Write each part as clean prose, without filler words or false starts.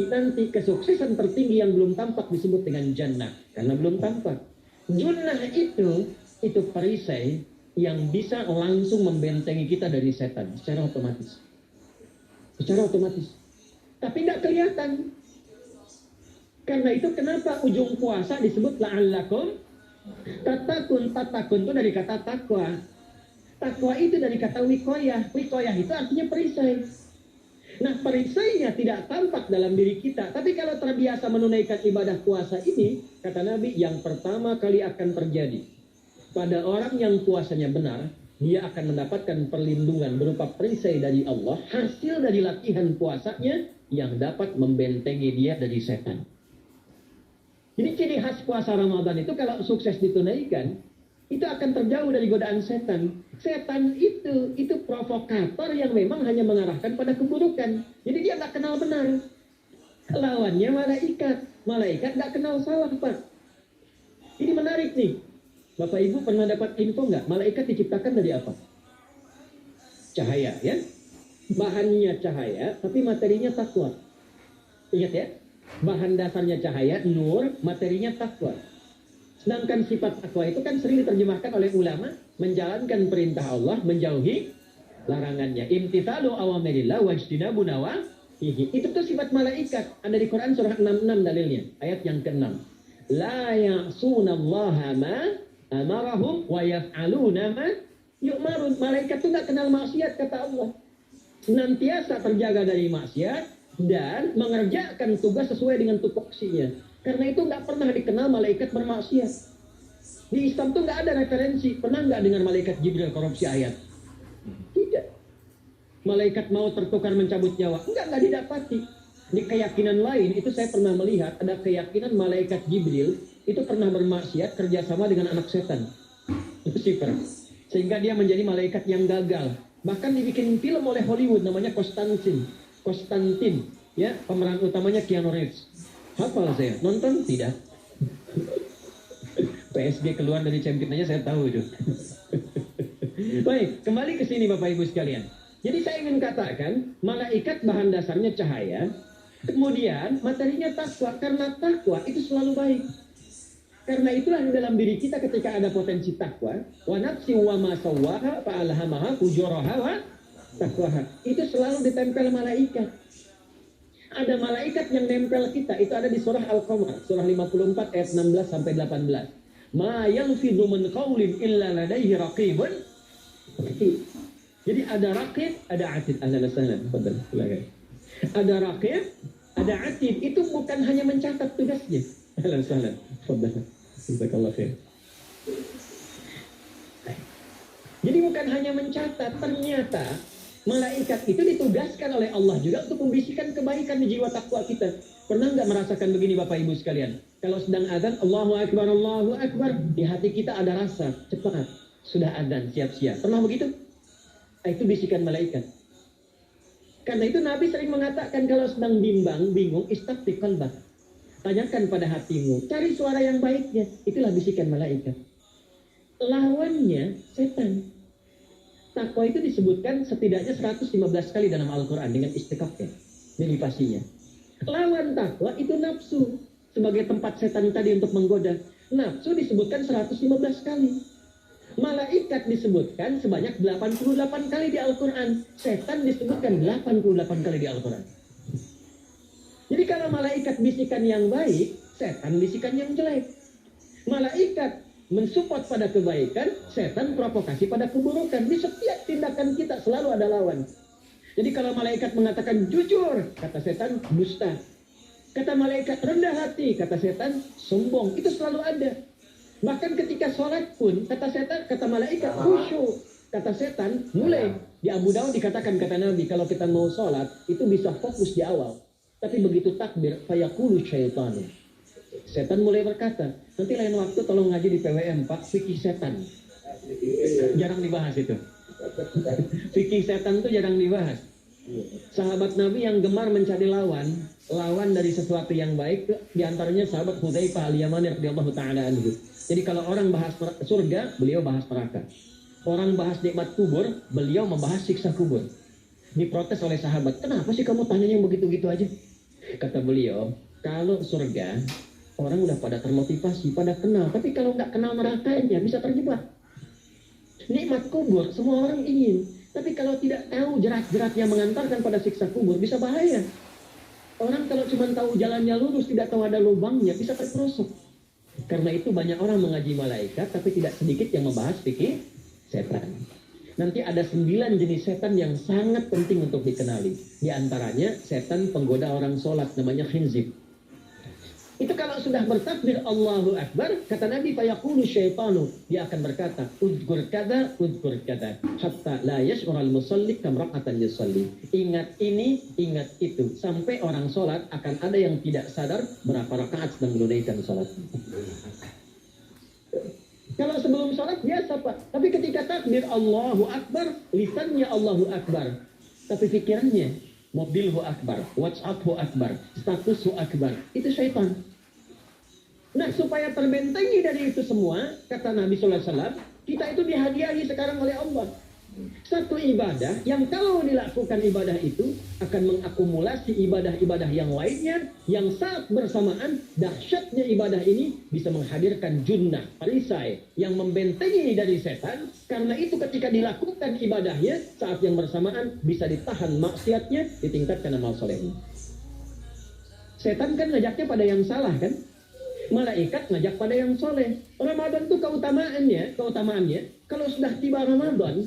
nanti kesuksesan tertinggi yang belum tampak disebut dengan jannah karena belum tampak. Jannah itu perisai yang bisa langsung membentengi kita dari setan secara otomatis. Secara otomatis. Tapi tidak kelihatan. Karena itu kenapa ujung puasa disebut la'allakum tatakun. Tatakun itu dari kata takwa. Takwa itu dari kata wikoyah. Wikoyah itu artinya perisai. Nah, perisainya tidak tampak dalam diri kita. Tapi kalau terbiasa menunaikan ibadah puasa ini, kata Nabi, yang pertama kali akan terjadi pada orang yang puasanya benar, dia akan mendapatkan perlindungan berupa perisai dari Allah, hasil dari latihan puasanya yang dapat membentengi dia dari setan. Jadi ciri khas puasa Ramadan itu kalau sukses ditunaikan, itu akan terjauh dari godaan setan. Setan itu provokator yang memang hanya mengarahkan pada keburukan. Jadi dia nggak kenal benar. Lawannya malaikat. Malaikat nggak kenal salah, Pak. Ini menarik nih. Bapak Ibu pernah dapat info nggak? Malaikat diciptakan dari apa? Cahaya, ya. Bahannya cahaya, tapi materinya takwa. Ingat ya? Bahan dasarnya cahaya, nur, materinya takwa. Sedangkan sifat takwa itu kan sering diterjemahkan oleh ulama, menjalankan perintah Allah, menjauhi larangannya. Imtithalu awamirillah wajtinabu nawahihi. Itu tuh sifat malaikat. Ada di Quran surah 66 dalilnya, ayat yang ke-6. La ya'sunallaha ma amarahum wa yaf'aluna ma yu'marun. Malaikat itu nggak kenal maksiat, kata Allah. Senantiasa terjaga dari maksiat dan mengerjakan tugas sesuai dengan tupoksinya. Karena itu nggak pernah dikenal malaikat bermaksiat. Di Islam tuh nggak ada referensi. Pernah nggak dengar malaikat Jibril korupsi ayat? Tidak. Malaikat mau tertukar mencabut nyawa? Nggak didapati. Di keyakinan lain itu saya pernah melihat ada keyakinan malaikat Jibril itu pernah bermaksiat kerjasama dengan anak setan, Lucifer, sehingga dia menjadi malaikat yang gagal. Bahkan dibikin film oleh Hollywood namanya Konstantin, ya, pemeran utamanya Keanu Reeves. Hafal saya, nonton tidak? PSG keluar dari championnya saya tahu itu. Baik, kembali ke sini Bapak Ibu sekalian. Jadi saya ingin katakan, malaikat bahan dasarnya cahaya, kemudian materinya takwa. Karena takwa itu selalu baik. Karena itulah di dalam diri kita ketika ada potensi takwa, wa nafsi wa ma sawwaha fa alhamaha fujuraha wa taqwaha. Itu selalu ditempel malaikat. Ada malaikat yang nempel kita, itu ada di surah Al-Qamar, surah 54 ayat 16 sampai 18. Ma yanfidhu min qawlin illa ladaihi raqibun. Jadi ada raqib, ada atid. Ahlan wa sahlan. Fadhal, silakan. Ada raqib, ada atid. Itu bukan hanya mencatat tugasnya. Ahlan wa sahlan. Fadhal. Jazakallahu khair. Jadi bukan hanya mencatat, ternyata malaikat itu ditugaskan oleh Allah juga untuk membisikkan kebaikan di jiwa takwa kita. Pernah nggak merasakan begini Bapak Ibu sekalian? Kalau sedang azan, Allahu Akbar, di hati kita ada rasa, cepat, sudah azan, siap-siap. Pernah begitu? Itu bisikan malaikat. Karena itu Nabi sering mengatakan kalau sedang bimbang, bingung, istafti qalbak. Tanyakan pada hatimu, cari suara yang baiknya. Itulah bisikan malaikat. Lawannya, setan. Takwa itu disebutkan setidaknya 115 kali dalam Al-Quran dengan istiqaqah, derivasinya. Lawan takwa itu nafsu. Sebagai tempat setan tadi untuk menggoda. Nafsu disebutkan 115 kali. Malaikat disebutkan sebanyak 88 kali di Al-Quran. Setan disebutkan 88 kali di Al-Quran. Jadi kalau malaikat bisikan yang baik, setan bisikan yang jelek. Malaikat mensupport pada kebaikan, setan provokasi pada keburukan. Di setiap tindakan kita selalu ada lawan. Jadi kalau malaikat mengatakan jujur, kata setan dusta. Kata malaikat rendah hati, kata setan sombong. Itu selalu ada. Bahkan ketika sholat pun, kata setan, kata malaikat khusyuk. Kata setan mulai. Di Abu Daud dikatakan, kata Nabi, kalau kita mau sholat, itu bisa fokus di awal. Tapi begitu takbir, fayaqulu syaitanu. Setan mulai berkata, nanti lain waktu tolong ngaji di PWM Pak, fikih setan. Jarang dibahas itu. Fikih setan itu jarang dibahas. Sahabat Nabi yang gemar mencari lawan dari sesuatu yang baik, diantaranya sahabat Hudzaifah al-Yamani radhiyallahu ta'ala anhu. Jadi kalau orang bahas surga, beliau bahas neraka. Orang bahas nikmat kubur, beliau membahas siksa kubur. Diprotes oleh sahabat, kenapa sih kamu tanya yang begitu-gitu aja? Kata beliau, kalau surga, orang udah pada termotivasi, pada kenal. Tapi kalau nggak kenal nerakanya, bisa terjebak. Nikmat kubur, semua orang ingin. Tapi kalau tidak tahu jerat-jerat yang mengantarkan pada siksa kubur, bisa bahaya. Orang kalau cuma tahu jalannya lurus, tidak tahu ada lubangnya, bisa terperosok. Karena itu banyak orang mengaji malaikat, tapi tidak sedikit yang membahas fikih setan. Nanti ada 9 jenis setan yang sangat penting untuk dikenali. Di antaranya setan penggoda orang sholat, namanya khinzib. Itu kalau sudah bertakbir Allahu Akbar, kata Nabi, fayaqulu syaitanu, dia akan berkata, udgur kada, hatta la yash'ural musalli kam raka'atan yusalli. Ingat ini, ingat itu. Sampai orang sholat akan ada yang tidak sadar berapa rakaat sedang menunaikan sholat. Kalau sebelum sholat biasa Pak, tapi ketika takbir Allahu Akbar, lisannya Allahu Akbar, tapi pikirannya mobilhu akbar, WhatsApphu akbar, statushu akbar, itu syaitan. Nah, supaya terbentengi dari itu semua, kata Nabi Sallallahu Alaihi Wasallam, kita itu dihadiahi sekarang oleh Allah. Satu ibadah yang kalau dilakukan ibadah itu akan mengakumulasi ibadah-ibadah yang lainnya, yang saat bersamaan dahsyatnya ibadah ini bisa menghadirkan junnah, perisai yang membentengi dari setan. Karena itu ketika dilakukan ibadahnya, saat yang bersamaan bisa ditahan maksiatnya, ditingkatkan amal solehnya. Setan kan ngajaknya pada yang salah kan? Malaikat ngajak pada yang soleh. Ramadan itu keutamaannya, kalau sudah tiba Ramadan,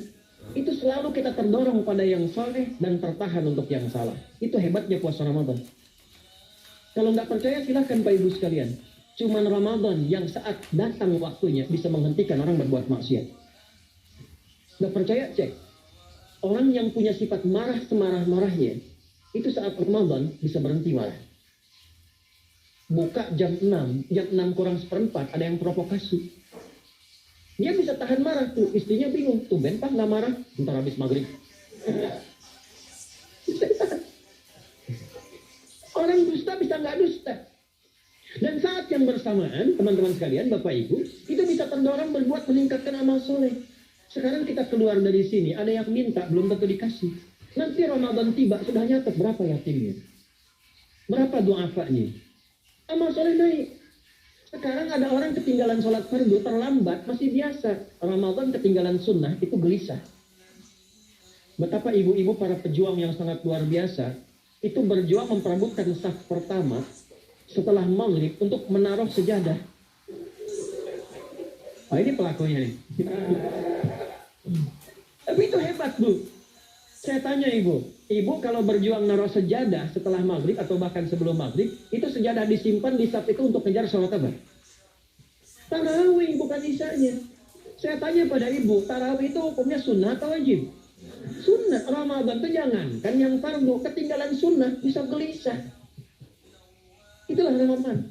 itu selalu kita terdorong pada yang soleh dan tertahan untuk yang salah. Itu hebatnya puasa Ramadan. Kalau nggak percaya silahkan Pak Ibu sekalian. Cuman Ramadan yang saat datang waktunya bisa menghentikan orang berbuat maksiat. Nggak percaya cek. Orang yang punya sifat marah semarah-marahnya, itu saat Ramadan bisa berhenti marah. Buka jam 6 kurang seperempat ada yang provokasi. Dia bisa tahan marah tuh, istrinya bingung, tuh bentah nggak marah, ntar habis maghrib. Orang dusta bisa nggak dusta. Dan saat yang bersamaan, teman-teman sekalian, Bapak Ibu, itu bisa terdorong berbuat meningkatkan amal soleh. Sekarang kita keluar dari sini, ada yang minta, belum tentu dikasih. Nanti Ramadan tiba, sudah nyatet berapa yatimnya, berapa du'afanya, amal soleh naik. Sekarang ada orang ketinggalan sholat fardu terlambat, masih biasa. Ramadan ketinggalan sunnah, itu gelisah. Betapa ibu-ibu para pejuang yang sangat luar biasa, itu berjuang memperebutkan saf pertama setelah maghrib untuk menaruh sejadah. Oh, ini pelakunya nih. Tapi itu hebat Bu. Saya tanya ibu kalau berjuang naruh sejadah setelah maghrib atau bahkan sebelum maghrib, itu sejadah disimpan di saf itu untuk kejar sholat apa? Tarawih, bukan isanya. Saya tanya pada ibu, tarawih itu hukumnya sunnah atau wajib? Sunnah. Ramadan itu jangan, kan yang fardu ketinggalan sunnah bisa gelisah. Itulah Ramadan.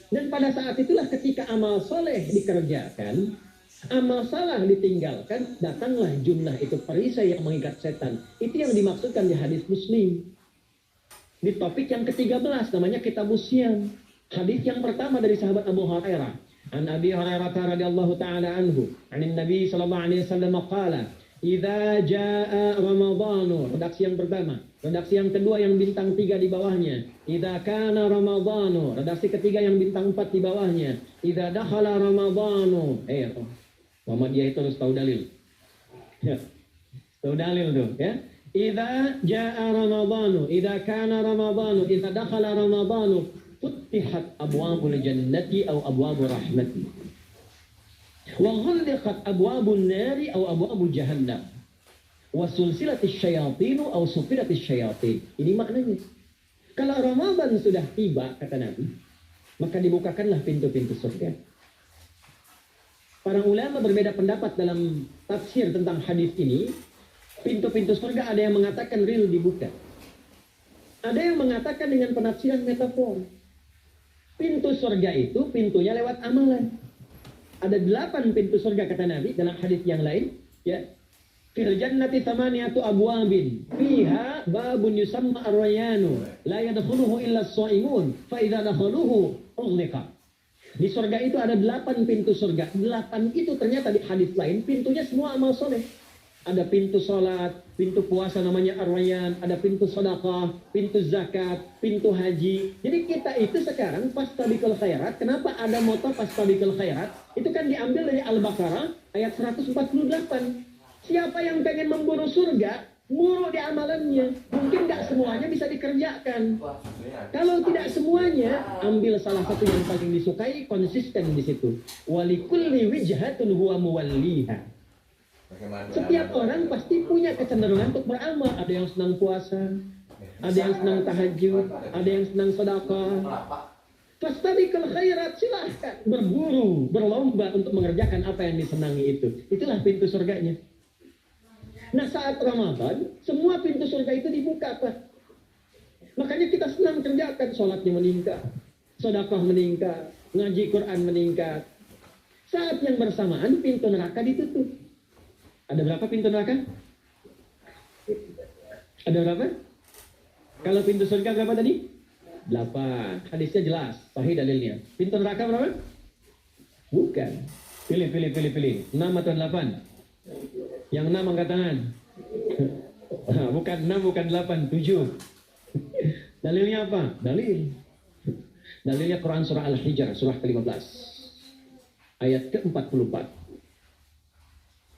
Dan pada saat itulah ketika amal soleh dikerjakan, amal salah ditinggalkan, datanglah junnah, itu perisai yang mengikat setan. Itu yang dimaksudkan di hadis Muslim. Di topik yang ke-13 namanya Kitabus Syam. Hadis yang pertama dari sahabat Abu Hurairah. An Abi Hurairah radhiyallahu taala anhu, anin Nabi sallallahu alaihi wasallam qala, "Idza jaa Ramadhanu." Redaksi yang pertama. Redaksi yang kedua yang bintang 3 di bawahnya. Idza kana Ramadhanu. Redaksi ketiga yang bintang 4 di bawahnya. Idza dakhala Ramadhanu. Muhammadiyah itu harus tahu dalil. Ya. Tahu dalil tuh, ya. Idza jaa Ramadhanu, idza kana Ramadhanu, idza dakhala Ramadhanu, futtihat abwabul jannati aw abwabur rahmati. Wa ghulqat abwabun nari aw abwabul jahannam. Wa sulsilatis syayatin aw sufilatis syayatin. Ini maknanya. Kalau Ramadan sudah tiba, kata Nabi, maka dibukakanlah pintu-pintu surga. Para ulama berbeda pendapat dalam tafsir tentang hadis ini. Pintu-pintu surga ada yang mengatakan real dibuka. Ada yang mengatakan dengan penafsiran metafor. Pintu surga itu pintunya lewat amalan. Ada 8 pintu surga kata Nabi dalam hadis yang lain. Ya, fil jannati thamaniyatu abwabin fiha babun yusamma ar-rayyanu la yadkhuluhu illa as-shaimun fa idza dakhaluhu ughliqa. Di surga itu ada 8 pintu surga. 8 itu ternyata di hadis lain pintunya semua amal soleh. Ada pintu sholat, pintu puasa namanya ar-rayyan, ada pintu sedekah, pintu zakat, pintu haji. Jadi kita itu sekarang fastabiqul khairat. Kenapa ada moto fastabiqul khairat? Itu kan diambil dari Al-Baqarah ayat 148. Siapa yang pengen memburu surga, muru di amalannya. Mungkin nggak semuanya bisa dikerjakan. Kalau tidak semuanya, ambil salah satu yang paling disukai, konsisten di situ. Walikulli wijhatun huwa muwalliha. Setiap orang pasti punya kecenderungan untuk beramal. Ada yang senang puasa, ada yang senang tahajud, ada yang senang sedekah. Fastabiqul khairat, silahkan berburu, berlomba untuk mengerjakan apa yang disenangi itu. Itulah pintu surganya. Nah, saat Ramadan, semua pintu surga itu dibuka, Pak. Makanya kita senang kerjakan, sholatnya meningkat, sedekah meningkat, ngaji Quran meningkat. Saat yang bersamaan, pintu neraka ditutup. Ada berapa pintu neraka? Ada berapa? Kalau pintu surga berapa tadi? 8. Hadisnya jelas, sahih dalilnya. Pintu neraka berapa? Bukan. Pilih. 6 atau 8? Yang 6 angkat tangan. Bukan 6, bukan 8, 7. Dalilnya apa? Dalilnya Quran surah Al-Hijr, surah ke-15. Ayat ke-44.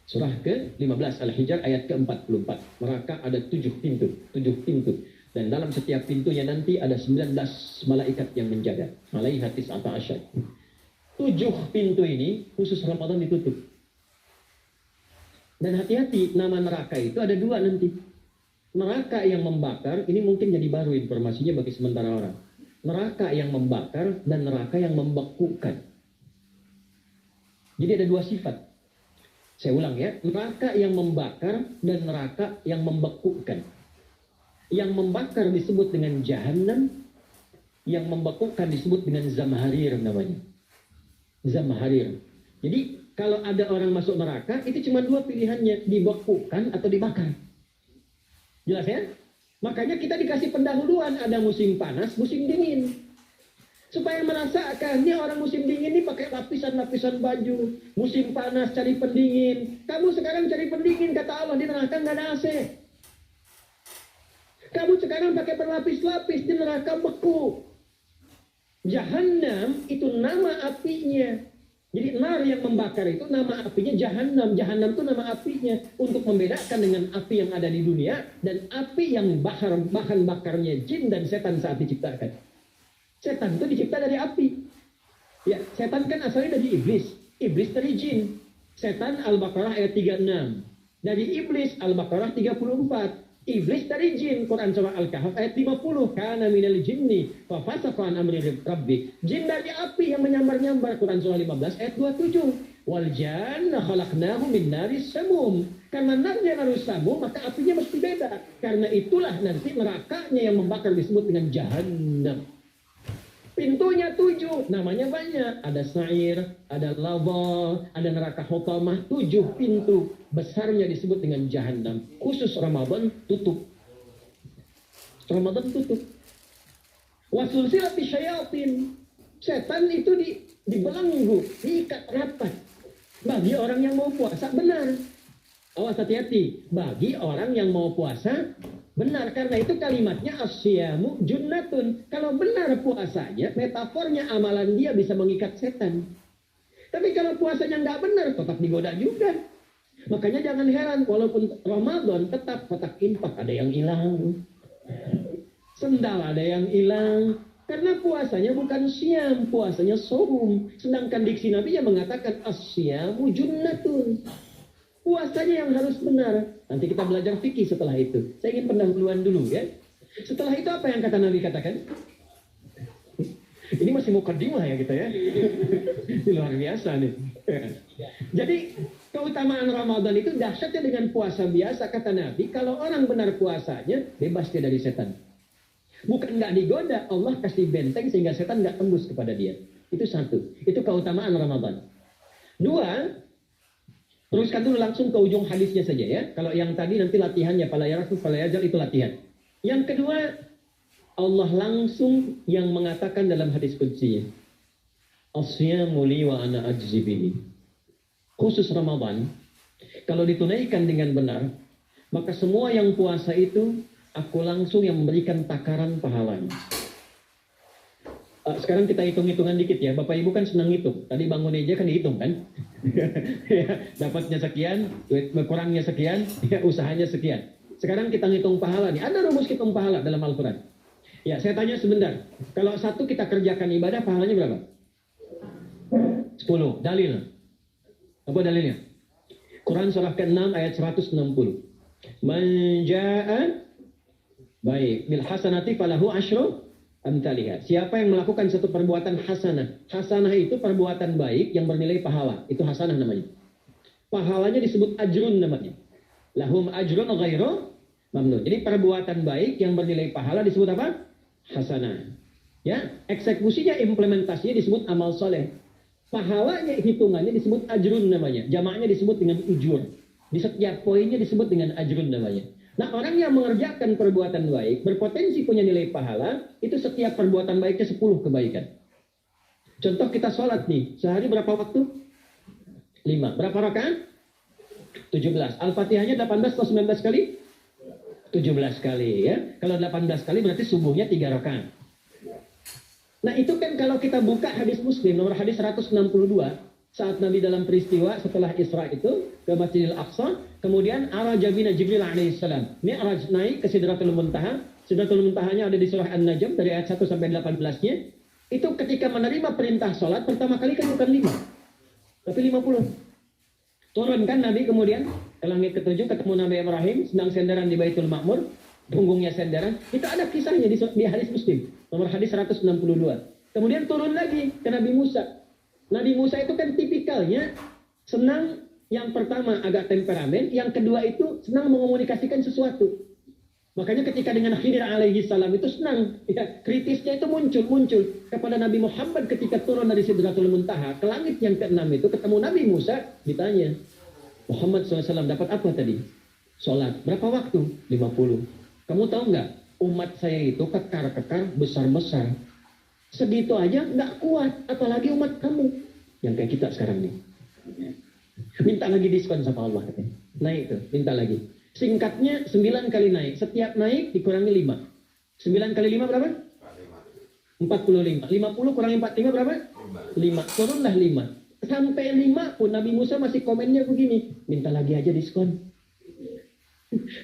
Surah ke-15 Al-Hijr ayat ke-44. Neraka ada 7 pintu. Dan dalam setiap pintunya nanti ada 19 malaikat yang menjaga. Malaikat tis'ata asyad. 7 pintu ini khusus Ramadan ditutup. Dan hati-hati, nama neraka itu ada 2 nanti. Neraka yang membakar, ini mungkin jadi baru informasinya bagi sementara orang. Neraka yang membakar dan neraka yang membekukan. Jadi ada 2 sifat. Saya ulang ya, neraka yang membakar dan neraka yang membekukan. Yang membakar disebut dengan Jahannam, yang membekukan disebut dengan Zamharir namanya. Zamharir. Jadi kalau ada orang masuk neraka, itu cuma 2 pilihannya, dibekukan atau dibakar. Jelas ya? Makanya kita dikasih pendahuluan, ada musim panas, musim dingin. Supaya merasakan, ini orang musim dingin ini pakai lapisan-lapisan baju. Musim panas cari pendingin. Kamu sekarang cari pendingin, kata Allah, di neraka nggak ada AC. Kamu sekarang pakai berlapis-lapis, di neraka beku. Jahannam itu nama apinya. Jadi nar yang membakar itu nama apinya Jahannam. Jahannam itu nama apinya. Untuk membedakan dengan api yang ada di dunia dan api yang bahan bakarnya jin dan setan saat diciptakan. Setan itu dicipta dari api. Ya, setan kan asalnya dari iblis. Iblis dari jin. Setan Al-Baqarah ayat 36. Dari iblis Al-Baqarah 34. Iblis dari jin. Quran surah Al-Kahf ayat 50. Kana minal jinni fa fasaqa an amri rabbi. Jin dari api yang menyambar-nyambar. Quran surah 15 ayat 27. Wal janna khalaqnahu min naris samum. Karena narnya narus samum, maka apinya mesti beda. Karena itulah nanti nerakanya yang membakar disebut dengan Jahannam. Pintunya 7, namanya banyak. Ada sa'ir, ada lava, ada neraka hutamah. 7 pintu besarnya disebut dengan Jahannam. Khusus Ramadan tutup. Ramadan tutup. Wasulsilati syayatin. Setan itu dibelenggu, diikat rapat. Bagi orang yang mau puasa, benar. Awas hati-hati. Bagi orang yang mau puasa, benar, karena itu kalimatnya asyamu junnatun. Kalau benar puasanya, metafornya amalan dia bisa mengikat setan. Tapi kalau puasanya nggak benar, tetap digoda juga. Makanya jangan heran, walaupun Ramadan tetap kotak infak ada yang hilang. Sendal ada yang hilang. Karena puasanya bukan siam, puasanya sohum. Sedangkan diksi Nabi yang mengatakan asyamu junnatun. Puasanya yang harus benar. Nanti kita belajar fikih setelah itu. Saya ingin pendahuluan dulu ya. Setelah itu apa yang kata Nabi katakan? Ini masih mukaddimah ya kita ya. Ini luar biasa nih. Jadi keutamaan Ramadan itu dahsyatnya dengan puasa biasa. Kata Nabi, kalau orang benar puasanya, bebas dia dari setan. Bukan nggak digoda, Allah kasih benteng sehingga setan nggak tembus kepada dia. Itu satu. Itu keutamaan Ramadan. 2, teruskan dulu langsung ke ujung hadisnya saja ya. Kalau yang tadi nanti latihannya fala yarfu fala yajal itu latihan. Yang kedua, Allah langsung yang mengatakan dalam hadis qudsi, Asyamu li wa ana ajzi bihi. Khusus Ramadan, Kalau ditunaikan dengan benar, maka semua yang puasa itu aku langsung yang memberikan takaran pahalanya. Sekarang kita hitung-hitungan dikit ya. Bapak Ibu kan senang hitung. Tadi bangun aja kan dihitung kan. Ya, dapatnya sekian, kurangnya sekian, ya, usahanya sekian. Sekarang kita ngitung pahala nih. Ada rumus hitung pahala dalam Al-Quran. Ya, saya tanya sebentar. Kalau satu kita kerjakan ibadah, pahalanya berapa? 10. Dalil. Apa dalilnya? Quran surah ke-6 ayat 160. Man ja'a baik bil hasanati falahu asyru amthaliha. Siapa yang melakukan satu perbuatan hasanah. Hasanah itu perbuatan baik yang bernilai pahala. Itu hasanah namanya. Pahalanya disebut ajrun namanya. Lahum ajrun ghairu mamnun. Jadi perbuatan baik yang bernilai pahala disebut apa? Hasanah. Ya, eksekusinya, implementasinya disebut amal soleh. Pahalanya, hitungannya disebut ajrun namanya. Jamaknya disebut dengan ujur. Di setiap poinnya disebut dengan ajrun namanya. Nah, orang yang mengerjakan perbuatan baik, berpotensi punya nilai pahala, itu setiap perbuatan baiknya 10 kebaikan. Contoh kita sholat nih, sehari berapa waktu? 5. Berapa rakaat? 17. Al-Fatihahnya 18 atau 19 kali? 17 kali ya. Kalau 18 kali berarti subuhnya 3 rakaat. Nah, itu kan kalau kita buka hadis Muslim, nomor hadis 162, saat Nabi dalam peristiwa setelah Isra itu ke Masjidil Aqsa, kemudian araja bina Jibril alaihissalam. Mi'raj naik ke Sidratul Muntaha. Sidratul Muntahanya ada di surah An-Najm dari ayat 1 sampai 18-nya. Itu ketika menerima perintah sholat pertama kali kan bukan 5, tapi 50. Turun kan Nabi kemudian ke langit ke-7 ketemu Nabi Ibrahim sedang senderan di Baitul Ma'mur, punggungnya senderan. Itu ada kisahnya di hadis Muslim, nomor hadis 162. Kemudian turun lagi ke Nabi Musa. Nabi Musa itu kan tipikalnya senang, yang pertama agak temperamen, yang kedua itu senang mengomunikasikan sesuatu. Makanya ketika dengan Khidir alaihi salam itu senang, ya, kritisnya itu muncul kepada Nabi Muhammad ketika turun dari Sidratul Muntaha ke langit yang ke-6 itu ketemu Nabi Musa, ditanya, Muhammad SAW dapat apa tadi? Sholat. Berapa waktu? 50. Kamu tahu nggak? Umat saya itu kekar-kekar besar-besar. Segitu aja nggak kuat, apalagi umat kamu yang kayak kita sekarang nih. Minta lagi diskon sama Allah katanya. Naik tuh, minta lagi. Singkatnya 9 kali naik. Setiap naik dikurangi 5. 9 kali 5 berapa? 45. 50 kurangi 45 berapa? 5. Turunlah 5. Sampai 5 pun Nabi Musa masih komennya begini. Minta lagi aja diskon.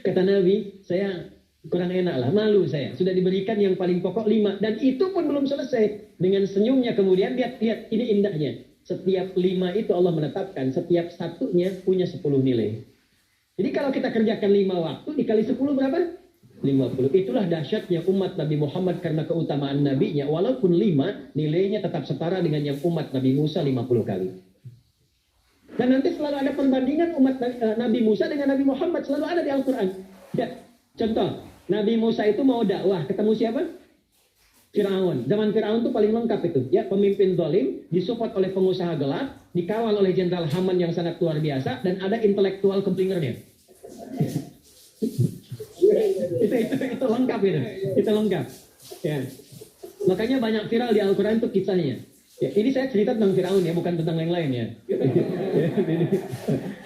Kata Nabi, saya kurang enak lah, malu saya. Sudah diberikan yang paling pokok 5. Dan itu pun belum selesai. Dengan senyumnya kemudian, lihat ini indahnya. Setiap 5 itu Allah menetapkan, setiap satunya punya 10 nilai. Jadi kalau kita kerjakan 5 waktu, dikali 10 berapa? 50. Itulah dahsyatnya umat Nabi Muhammad karena keutamaan nabinya. Walaupun 5, nilainya tetap setara dengan yang umat Nabi Musa 50 kali. Dan nanti selalu ada perbandingan umat Nabi Musa dengan Nabi Muhammad. Selalu ada di Al-Quran. Ya, contoh. Nabi Musa itu mau dakwah, ketemu siapa? Firaun. Zaman Firaun itu paling lengkap itu. Ya, pemimpin zalim, disupport oleh pengusaha gelap, dikawal oleh Jenderal Haman yang sangat luar biasa, dan ada intelektual kepingernya. itu lengkap itu. Itu lengkap. Ya. Makanya banyak viral di Al-Quran itu kisahnya. Ya, ini saya cerita tentang Firaun ya, bukan tentang yang lain ya.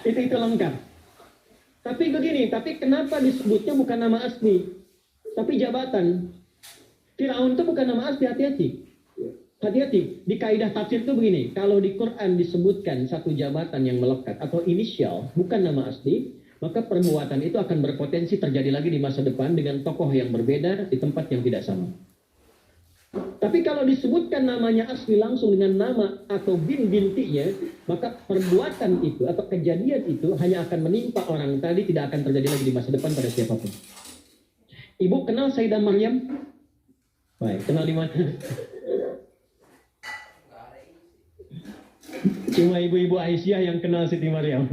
Itu lengkap. Tapi begini, tapi kenapa disebutnya bukan nama asli, tapi jabatan? Firaun itu bukan nama asli, hati-hati. Hati-hati, di kaidah tafsir itu begini, kalau di Quran disebutkan satu jabatan yang melekat atau inisial, bukan nama asli, maka perbuatan itu akan berpotensi terjadi lagi di masa depan dengan tokoh yang berbeda di tempat yang tidak sama. Tapi kalau disebutkan namanya asli langsung dengan nama atau bintinya, maka perbuatan itu atau kejadian itu hanya akan menimpa orang tadi, tidak akan terjadi lagi di masa depan pada siapapun. Ibu kenal Sayyidah Maryam? Baik, kenal di mana? Cuma ibu-ibu Aisyah yang kenal Siti Maryam.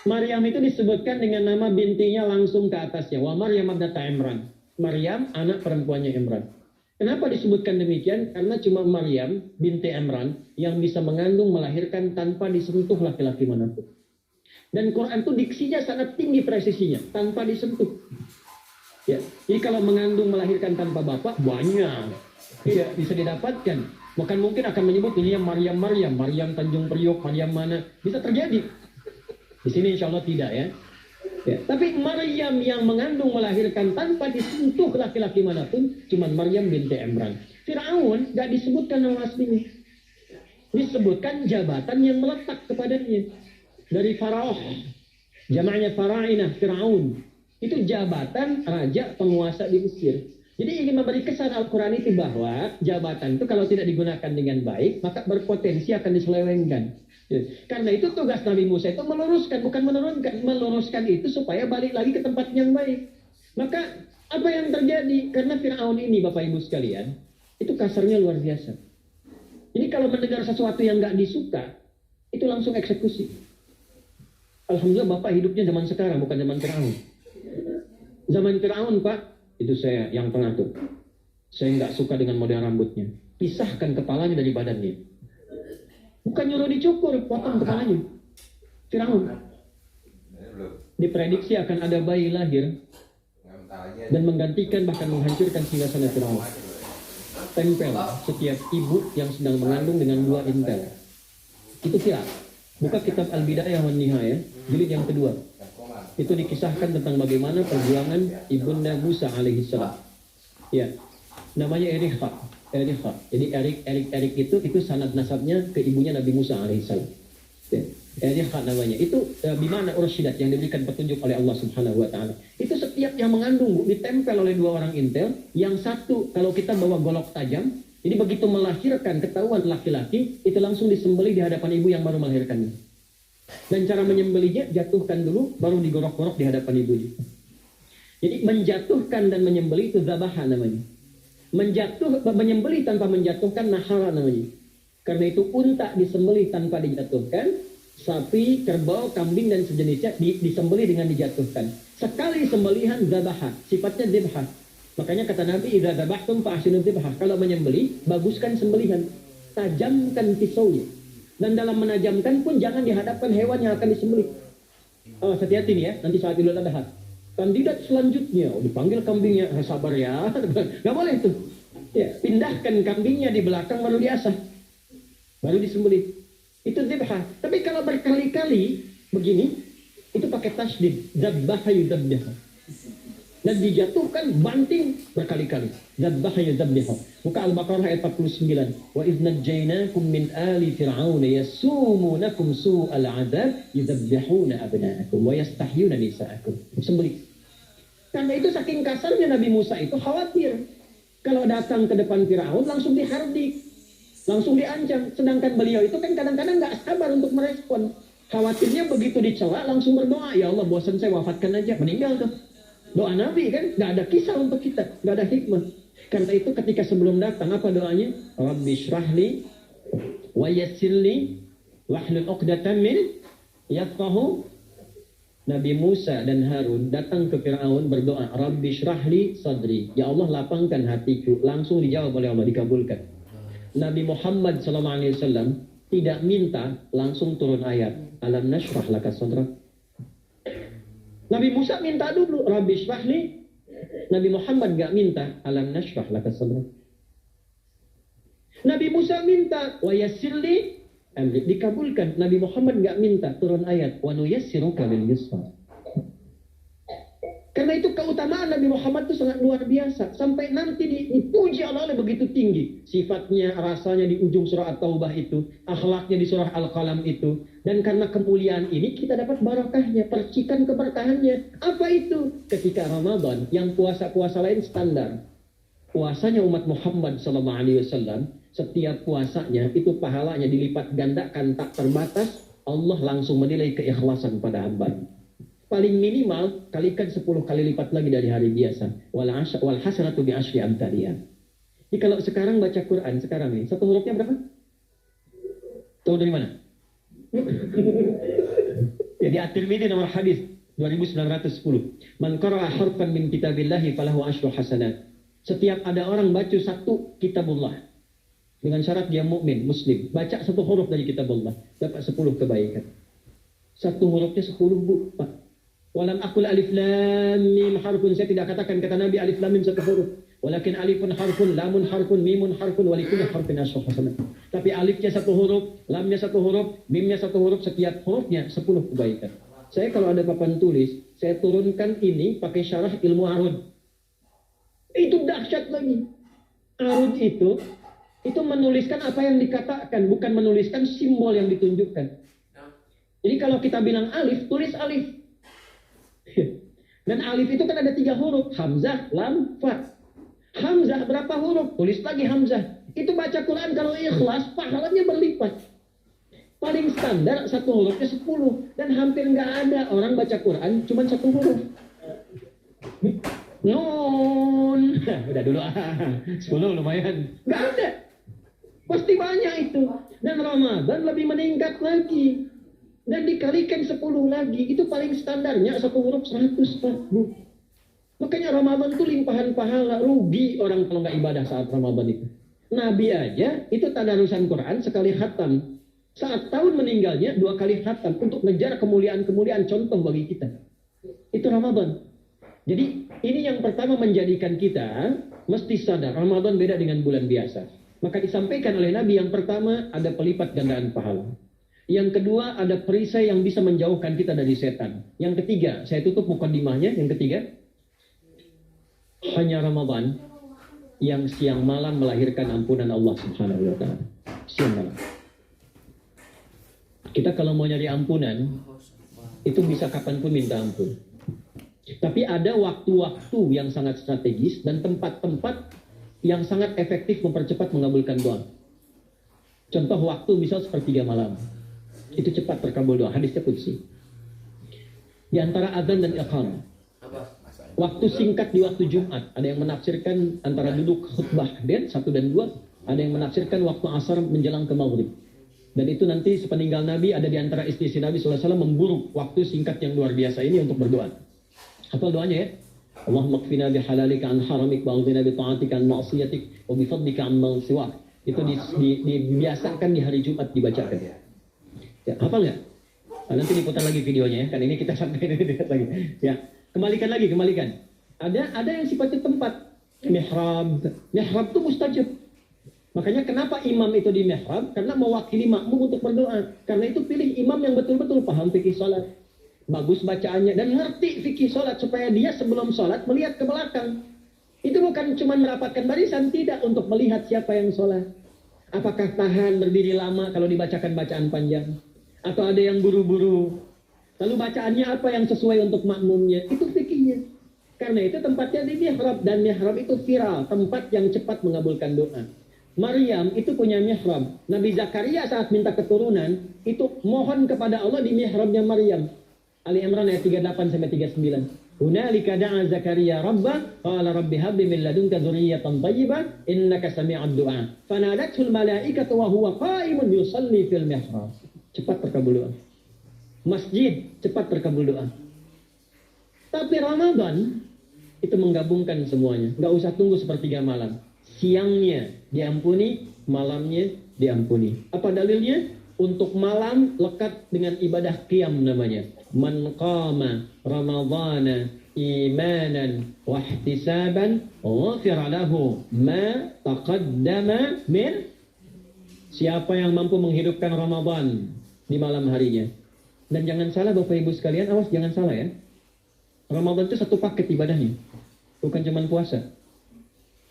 Maryam itu disebutkan dengan nama bintinya langsung ke atasnya. Wa Maryam ibnata Imran. Maryam, anak perempuannya Imran. Kenapa disebutkan demikian? Karena cuma Maryam binti Imran yang bisa mengandung, melahirkan tanpa disentuh laki-laki manapun. Dan Quran itu diksinya sangat tinggi presisinya, tanpa disentuh. Ya, jadi kalau mengandung, melahirkan tanpa bapak, banyak. Tidak bisa didapatkan. Bahkan mungkin akan menyebut ini yang Maryam Tanjung Priok, Maryam mana. Bisa terjadi. Di sini insya Allah tidak ya. Ya, tapi Maryam yang mengandung melahirkan tanpa disentuh laki-laki manapun, cuman Maryam binti Imran. Firaun gak disebutkan nama aslinya. Disebutkan jabatan yang meletak kepadanya. Dari Faraoh, jamaknya Farainah, Firaun. Itu jabatan raja penguasa di Mesir. Jadi ingin memberi kesan Al-Quran itu bahwa jabatan itu kalau tidak digunakan dengan baik, maka berpotensi akan diselewengkan. Karena itu tugas Nabi Musa itu meluruskan, bukan menurunkan. Meluruskan itu supaya balik lagi ke tempat yang baik. Maka apa yang terjadi? Karena Fir'aun ini Bapak Ibu sekalian, itu kasarnya luar biasa. Jadi kalau mendengar sesuatu yang nggak disuka, itu langsung eksekusi. Alhamdulillah Bapak hidupnya zaman sekarang, bukan zaman Fir'aun. Zaman Fir'aun Pak, itu saya yang pengatur. Saya nggak suka dengan model rambutnya. Pisahkan kepalanya dari badannya. Bukan nyuruh dicukur, potong kepalanya. Firaun. Diprediksi akan ada bayi lahir dan menggantikan bahkan menghancurkan singgasana Firaun. Tempel setiap ibu yang sedang mengandung dengan 2 intel. Itu kira. Buka kitab Al-Bidayah wan Nihayah, jilid yang kedua. Itu dikisahkan tentang bagaimana perjuangan ibunda Musa alaihissalam. Ya, namanya Erikha. Jadi Erik itu sanad nasabnya ke ibunya Nabi Musa alaihissalam. Ya. Erikha namanya. Itu bimana ursyidat yang diberikan petunjuk oleh Allah Subhanahu wa taala. Itu setiap yang mengandung Bu, ditempel oleh 2 orang intel, yang satu kalau kita bawa golok tajam, jadi begitu melahirkan ketahuan laki-laki, itu langsung disembelih di hadapan ibu yang baru melahirkannya. Dan cara menyembelihnya jatuhkan dulu baru digorok-gorok di hadapan ibunya. Jadi menjatuhkan dan menyembelih itu zabaha namanya. Menyembelih tanpa menjatuhkan nahara namanya. Karena itu unta disembelih tanpa dijatuhkan, sapi, kerbau, kambing dan sejenisnya disembelih dengan dijatuhkan. Sekali sembelihan zabaha, sifatnya dzibhah. Makanya kata Nabi, idza dzabhtum fa ahsinu dzibhah. Kalau menyembelih, baguskan sembelihan, tajamkan pisaunya. Dan dalam menajamkan pun jangan dihadapkan hewan yang akan disembelih. Oh, hati-hati nih ya, nanti saat Idul Adha. Kandidat selanjutnya, dipanggil kambingnya, sabar ya, nggak boleh itu. Ya, pindahkan kambingnya di belakang baru diasah, baru disembelih. Itu dzibhah. Tapi kalau berkali-kali begini, itu pakai tasdid, dzabbaha yudzabbiha. Dan dijatuhkan banting berkali-kali. Dzabbaha yudzabbiha. Buka Al-Baqarah ayat 49. Wa idz najjaynakum min ali fir'aun yasumunakum su'al 'adzab yudzabbihuna abna'akum wa yastahyuna nisa'akum. Sembelih. Karena itu saking kasarnya Nabi Musa itu khawatir. Kalau datang ke depan Firaun langsung dihardik, langsung diancam. Sedangkan beliau itu kan kadang-kadang nggak sabar untuk merespon. Khawatirnya begitu dicela langsung berdoa, ya Allah bosan saya wafatkan aja, meninggal tuh. Doa Nabi kan nggak ada kisah untuk kita, nggak ada hikmah. Karena itu ketika sebelum datang apa doanya? Rabbi shrahli wa yassirli wahlul 'uqdatam min yafqahu. Nabi Musa dan Harun datang ke Firaun berdoa, Rabbi shrahli sadri. Ya Allah lapangkan hatiku. Langsung dijawab oleh Allah, dikabulkan. Nabi Muhammad SAW tidak minta, langsung turun ayat. Alam nashrah laka sadrak. Nabi Musa minta dulu, Rabbi shrahli. Nabi Muhammad gak minta, alam nashrah laka sadrak. Nabi Musa minta, wa yassirli. Dikabulkan. Nabi Muhammad nggak minta, turun ayat wa nuyassiruka lil yusra. Karena itu keutamaan Nabi Muhammad itu sangat luar biasa, sampai nanti dipuji Allah begitu tinggi. Sifatnya, rasanya di ujung surah At-Taubah itu, akhlaknya di surah Al-Qalam itu. Dan karena kemuliaan ini kita dapat barakahnya, percikan keberkahannya. Apa itu? Ketika Ramadan, yang puasa-puasa lain standar. Puasanya umat Muhammad SAW, setiap puasanya itu pahalanya dilipat gandakan tak terbatas. Allah langsung menilai keikhlasan pada hamba. Paling minimal kalikan 10 kali lipat lagi dari hari biasa. Wal hasanatu bi asyri amthaliha. Jadi kalau sekarang baca Quran sekarang nih, satu hurufnya berapa? Tahu dari mana? Jadi At-Tirmidzi nomor hadis 2910. Man qara'a harfan min kitabillahi falahu asyru hasanat. Setiap ada orang baca satu kitabullah dengan syarat dia mukmin, muslim, baca satu huruf dari kitabullah, dapat 10 kebaikan. Satu hurufnya 10 Bu, Pak. Walam aqul alif lam mim harfun, saya tidak katakan kata Nabi alif lam mim satu huruf. Walakin alifun harfun, lamun harfun, mimun harfun, walikulli harfin asyru hasanat. Tapi alifnya satu huruf, lamnya satu huruf, mimnya satu huruf, setiap hurufnya 10 kebaikan. Saya kalau ada papan tulis, saya turunkan ini pakai syarah ilmu arud. Itu dahsyat lagi. Arud itu menuliskan apa yang dikatakan, bukan menuliskan simbol yang ditunjukkan. Jadi kalau kita bilang alif, tulis alif. Dan alif itu kan ada 3 huruf, hamzah, lam, fa. Hamzah berapa huruf? Tulis lagi hamzah. Itu baca Quran kalau ikhlas, pahalanya berlipat. Paling standar 1 hurufnya 10. Dan hampir nggak ada orang baca Quran cuma 1 huruf. Nun. Udah dulu 10 lumayan. Nggak ada. Pasti banyak itu. Dan Ramadan lebih meningkat lagi. Dan dikalikan 10 lagi, itu paling standarnya 1 huruf 100, Pak, Bu. Makanya Ramadan itu limpahan pahala. Rugi orang kalau nggak ibadah saat Ramadan itu. Nabi aja, itu tadarusan Quran sekali khatam. Saat tahun meninggalnya 2 kali khatam untuk ngejar kemuliaan-kemuliaan contoh bagi kita. Itu Ramadan. Jadi ini yang pertama menjadikan kita mesti sadar Ramadan beda dengan bulan biasa. Maka disampaikan oleh Nabi yang pertama ada pelipat gandaan pahala. Yang kedua ada perisai yang bisa menjauhkan kita dari setan. Yang ketiga, saya tutup mukadimahnya. Yang ketiga, hanya Ramadan yang siang malam melahirkan ampunan Allah Subhanahu wa taala. Siang malam. Kita kalau mau nyari ampunan, itu bisa kapanpun minta ampun. Tapi ada waktu-waktu yang sangat strategis dan tempat-tempat yang sangat efektif mempercepat mengabulkan doa. Contoh waktu misal sepertiga malam. Itu cepat terkabul doa. Hadisnya qudsi. Di antara adzan dan iqamah. Waktu singkat di waktu Jumat. Ada yang menafsirkan antara duduk khutbah dan 1 dan 2. Ada yang menafsirkan waktu asar menjelang ke maghrib. Dan itu nanti sepeninggal Nabi ada di antara istri Nabi SAW memburu waktu singkat yang luar biasa ini untuk berdoa. Hafal doanya ya. Allahumma qfina bihalalika an haramik wa a'udhina bi ta'atika an ma'siyatik wa bi fadlika an siwak. Itu dibiasakan di hari Jumat dibacakan. Ya, hafal nggak? Nah, nanti diputar lagi videonya ya. Kan ini kita sampai lihat lagi. Ya, kembalikan lagi. Ada yang sifatnya tempat. Mihrab itu mustajab. Makanya kenapa imam itu di mihrab? Karena mewakili makmum untuk berdoa. Karena itu pilih imam yang betul-betul paham fikih salat. Bagus bacaannya dan ngerti fikih salat supaya dia sebelum salat melihat ke belakang. Itu bukan cuma merapatkan barisan, tidak, untuk melihat siapa yang salat. Apakah tahan berdiri lama kalau dibacakan bacaan panjang? Atau ada yang buru-buru? Lalu bacaannya apa yang sesuai untuk makmumnya? Itu fikihnya. Karena itu tempatnya di mihrab. Dan mihrab itu viral. Tempat yang cepat mengabulkan doa. Maryam itu punya mihrab. Nabi Zakaria saat minta keturunan, itu mohon kepada Allah di mihrabnya Maryam. Ali Imran ayat 38-39. Hunalika da'a Zakaria rabbah. Qala rabbi habli min ladunka dzurriyyatan thayyibah. Innaka sami'ud du'a. Fanadatul malaikatu wa huwa qa'imun yusalli fil mihrab. Cepat terkabul doa. Masjid cepat terkabul doa. Tapi Ramadan itu menggabungkan semuanya. Nggak usah tunggu sepertiga malam. Siangnya diampuni, malamnya diampuni. Apa dalilnya? Untuk malam lekat dengan ibadah qiyam namanya. Man qama Ramadhana imanan wa ihtisaban ghufira lahu ma taqaddama min. Siapa yang mampu menghidupkan Ramadan di malam harinya. Dan jangan salah Bapak Ibu sekalian, awas jangan salah ya. Ramadan itu satu paket ibadahnya. Bukan cuma puasa.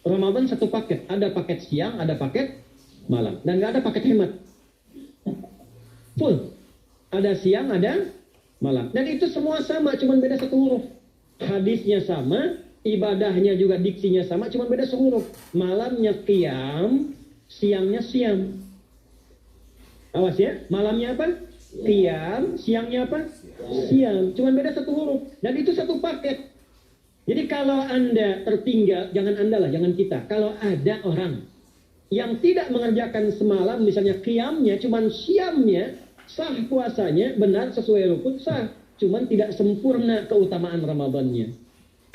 Ramadan satu paket. Ada paket siang, ada paket malam. Dan nggak ada paket hemat. Full. Ada siang, ada malam. Dan itu semua sama, cuma beda 1 huruf. Hadisnya sama, ibadahnya juga diksinya sama, cuma beda 1 huruf. Malamnya qiyam, siangnya siam. Awas ya, malamnya apa? Qiyam, siangnya apa? Siam. Cuma beda 1 huruf. Dan itu satu paket. Jadi kalau Anda tertinggal, jangan Anda lah, jangan kita. Kalau ada orang yang tidak mengerjakan semalam, misalnya qiyamnya, cuman siamnya, sah puasanya, benar sesuai rukun, sah. Cuman tidak sempurna keutamaan Ramadannya.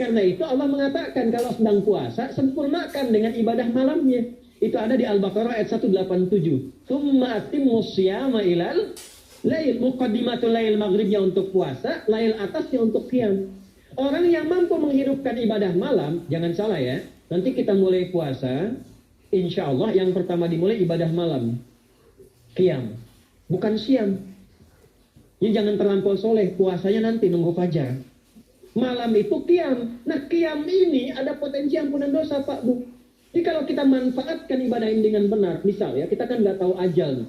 Karena itu Allah mengatakan kalau sedang puasa, sempurnakan dengan ibadah malamnya. Itu ada di Al-Baqarah ayat 187. Tsumma atimmus syiyama ilal lail. Muqaddimatul lail maghribnya untuk puasa, lail atasnya untuk qiyam. Orang yang mampu menghidupkan ibadah malam, jangan salah ya, nanti kita mulai puasa, insya Allah yang pertama dimulai ibadah malam. Qiyam. Bukan siam. Jadi jangan terlampau soleh, puasanya nanti nunggu fajar. Malam itu qiyam. Nah qiyam ini ada potensi ampunan dosa Pak Bu. Jadi kalau kita manfaatkan ibadah ini dengan benar, misal ya kita kan nggak tahu ajal nih.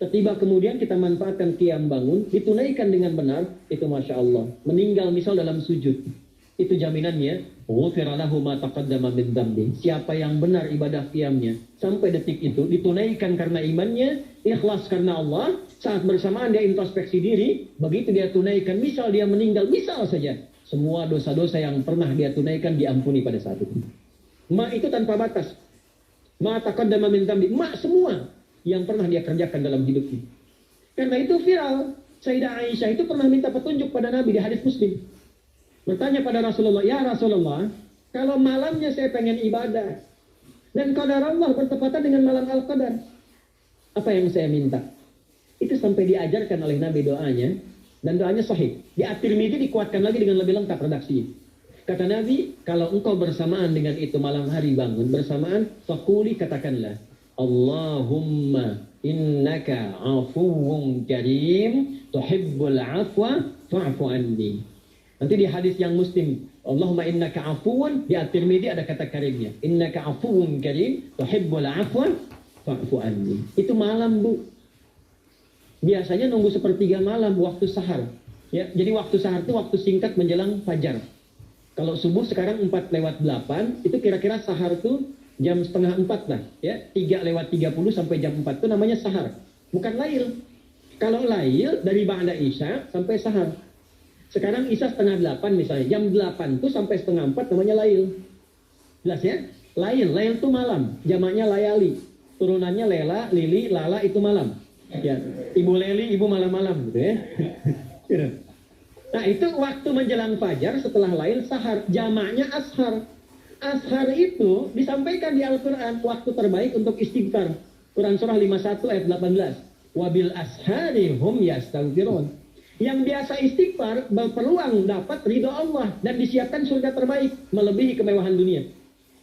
Tiba kemudian kita manfaatkan qiyam bangun, ditunaikan dengan benar, itu Masya Allah. Meninggal misal dalam sujud, itu jaminannya, ghufira lahu ma taqaddama min dzambi. Siapa yang benar ibadah qiyamnya, sampai detik itu, ditunaikan karena imannya, ikhlas karena Allah, saat bersamaan dia introspeksi diri, begitu dia tunaikan, misal dia meninggal, misal saja, semua dosa-dosa yang pernah dia tunaikan diampuni pada saat itu. Ma itu tanpa batas. Ma taqaddama min dzambi, ma semua yang pernah dia kerjakan dalam hidupnya. Karena itu viral. Sayyidah Aisyah itu pernah minta petunjuk pada Nabi di hadis Muslim. Bertanya pada Rasulullah, ya Rasulullah, kalau malamnya saya pengen ibadah, dan qadar Allah bertepatan dengan malam Al-Qadar, apa yang saya minta? Itu sampai diajarkan oleh Nabi doanya, dan doanya sahih. Di At-Tirmidzi dikuatkan lagi dengan lebih lengkap redaksinya. Kata Nabi, kalau engkau bersamaan dengan itu malam hari bangun, bersamaan, faquli katakanlah, Allahumma innaka afuwun karim tuhibbul afwa fa'fu anni. Nanti di hadis yang Muslim, Allahumma innaka afuwun, di At-Tirmidzi ada kata karimnya. Innaka afuwun karim tuhibbul afwa fa'fu anni. Itu malam Bu. Biasanya nunggu sepertiga malam waktu sahar. Ya, jadi waktu sahar itu waktu singkat menjelang fajar. Kalau subuh sekarang 4:08, itu kira-kira sahar tuh jam setengah 4 lah, ya 3:30 sampai jam 4 itu namanya sahar, bukan lail. Kalau lail dari ba'da isya sampai sahar. Sekarang isya setengah 8 misalnya, jam 8 itu sampai setengah 4 namanya lail. Jelas ya? Lail itu malam, jamaknya layali. Turunannya lela, lili, lala itu malam. Ya, ibu leli, ibu malam-malam gitu ya. Nah itu waktu menjelang fajar setelah lail sahar, jamaknya ashar. Ashar itu disampaikan di Al-Quran waktu terbaik untuk istighfar. Quran surah 51 ayat 18. Wabil ashari hum yastaghfirun. Yang biasa istighfar berpeluang dapat ridho Allah dan disiapkan surga terbaik melebihi kemewahan dunia.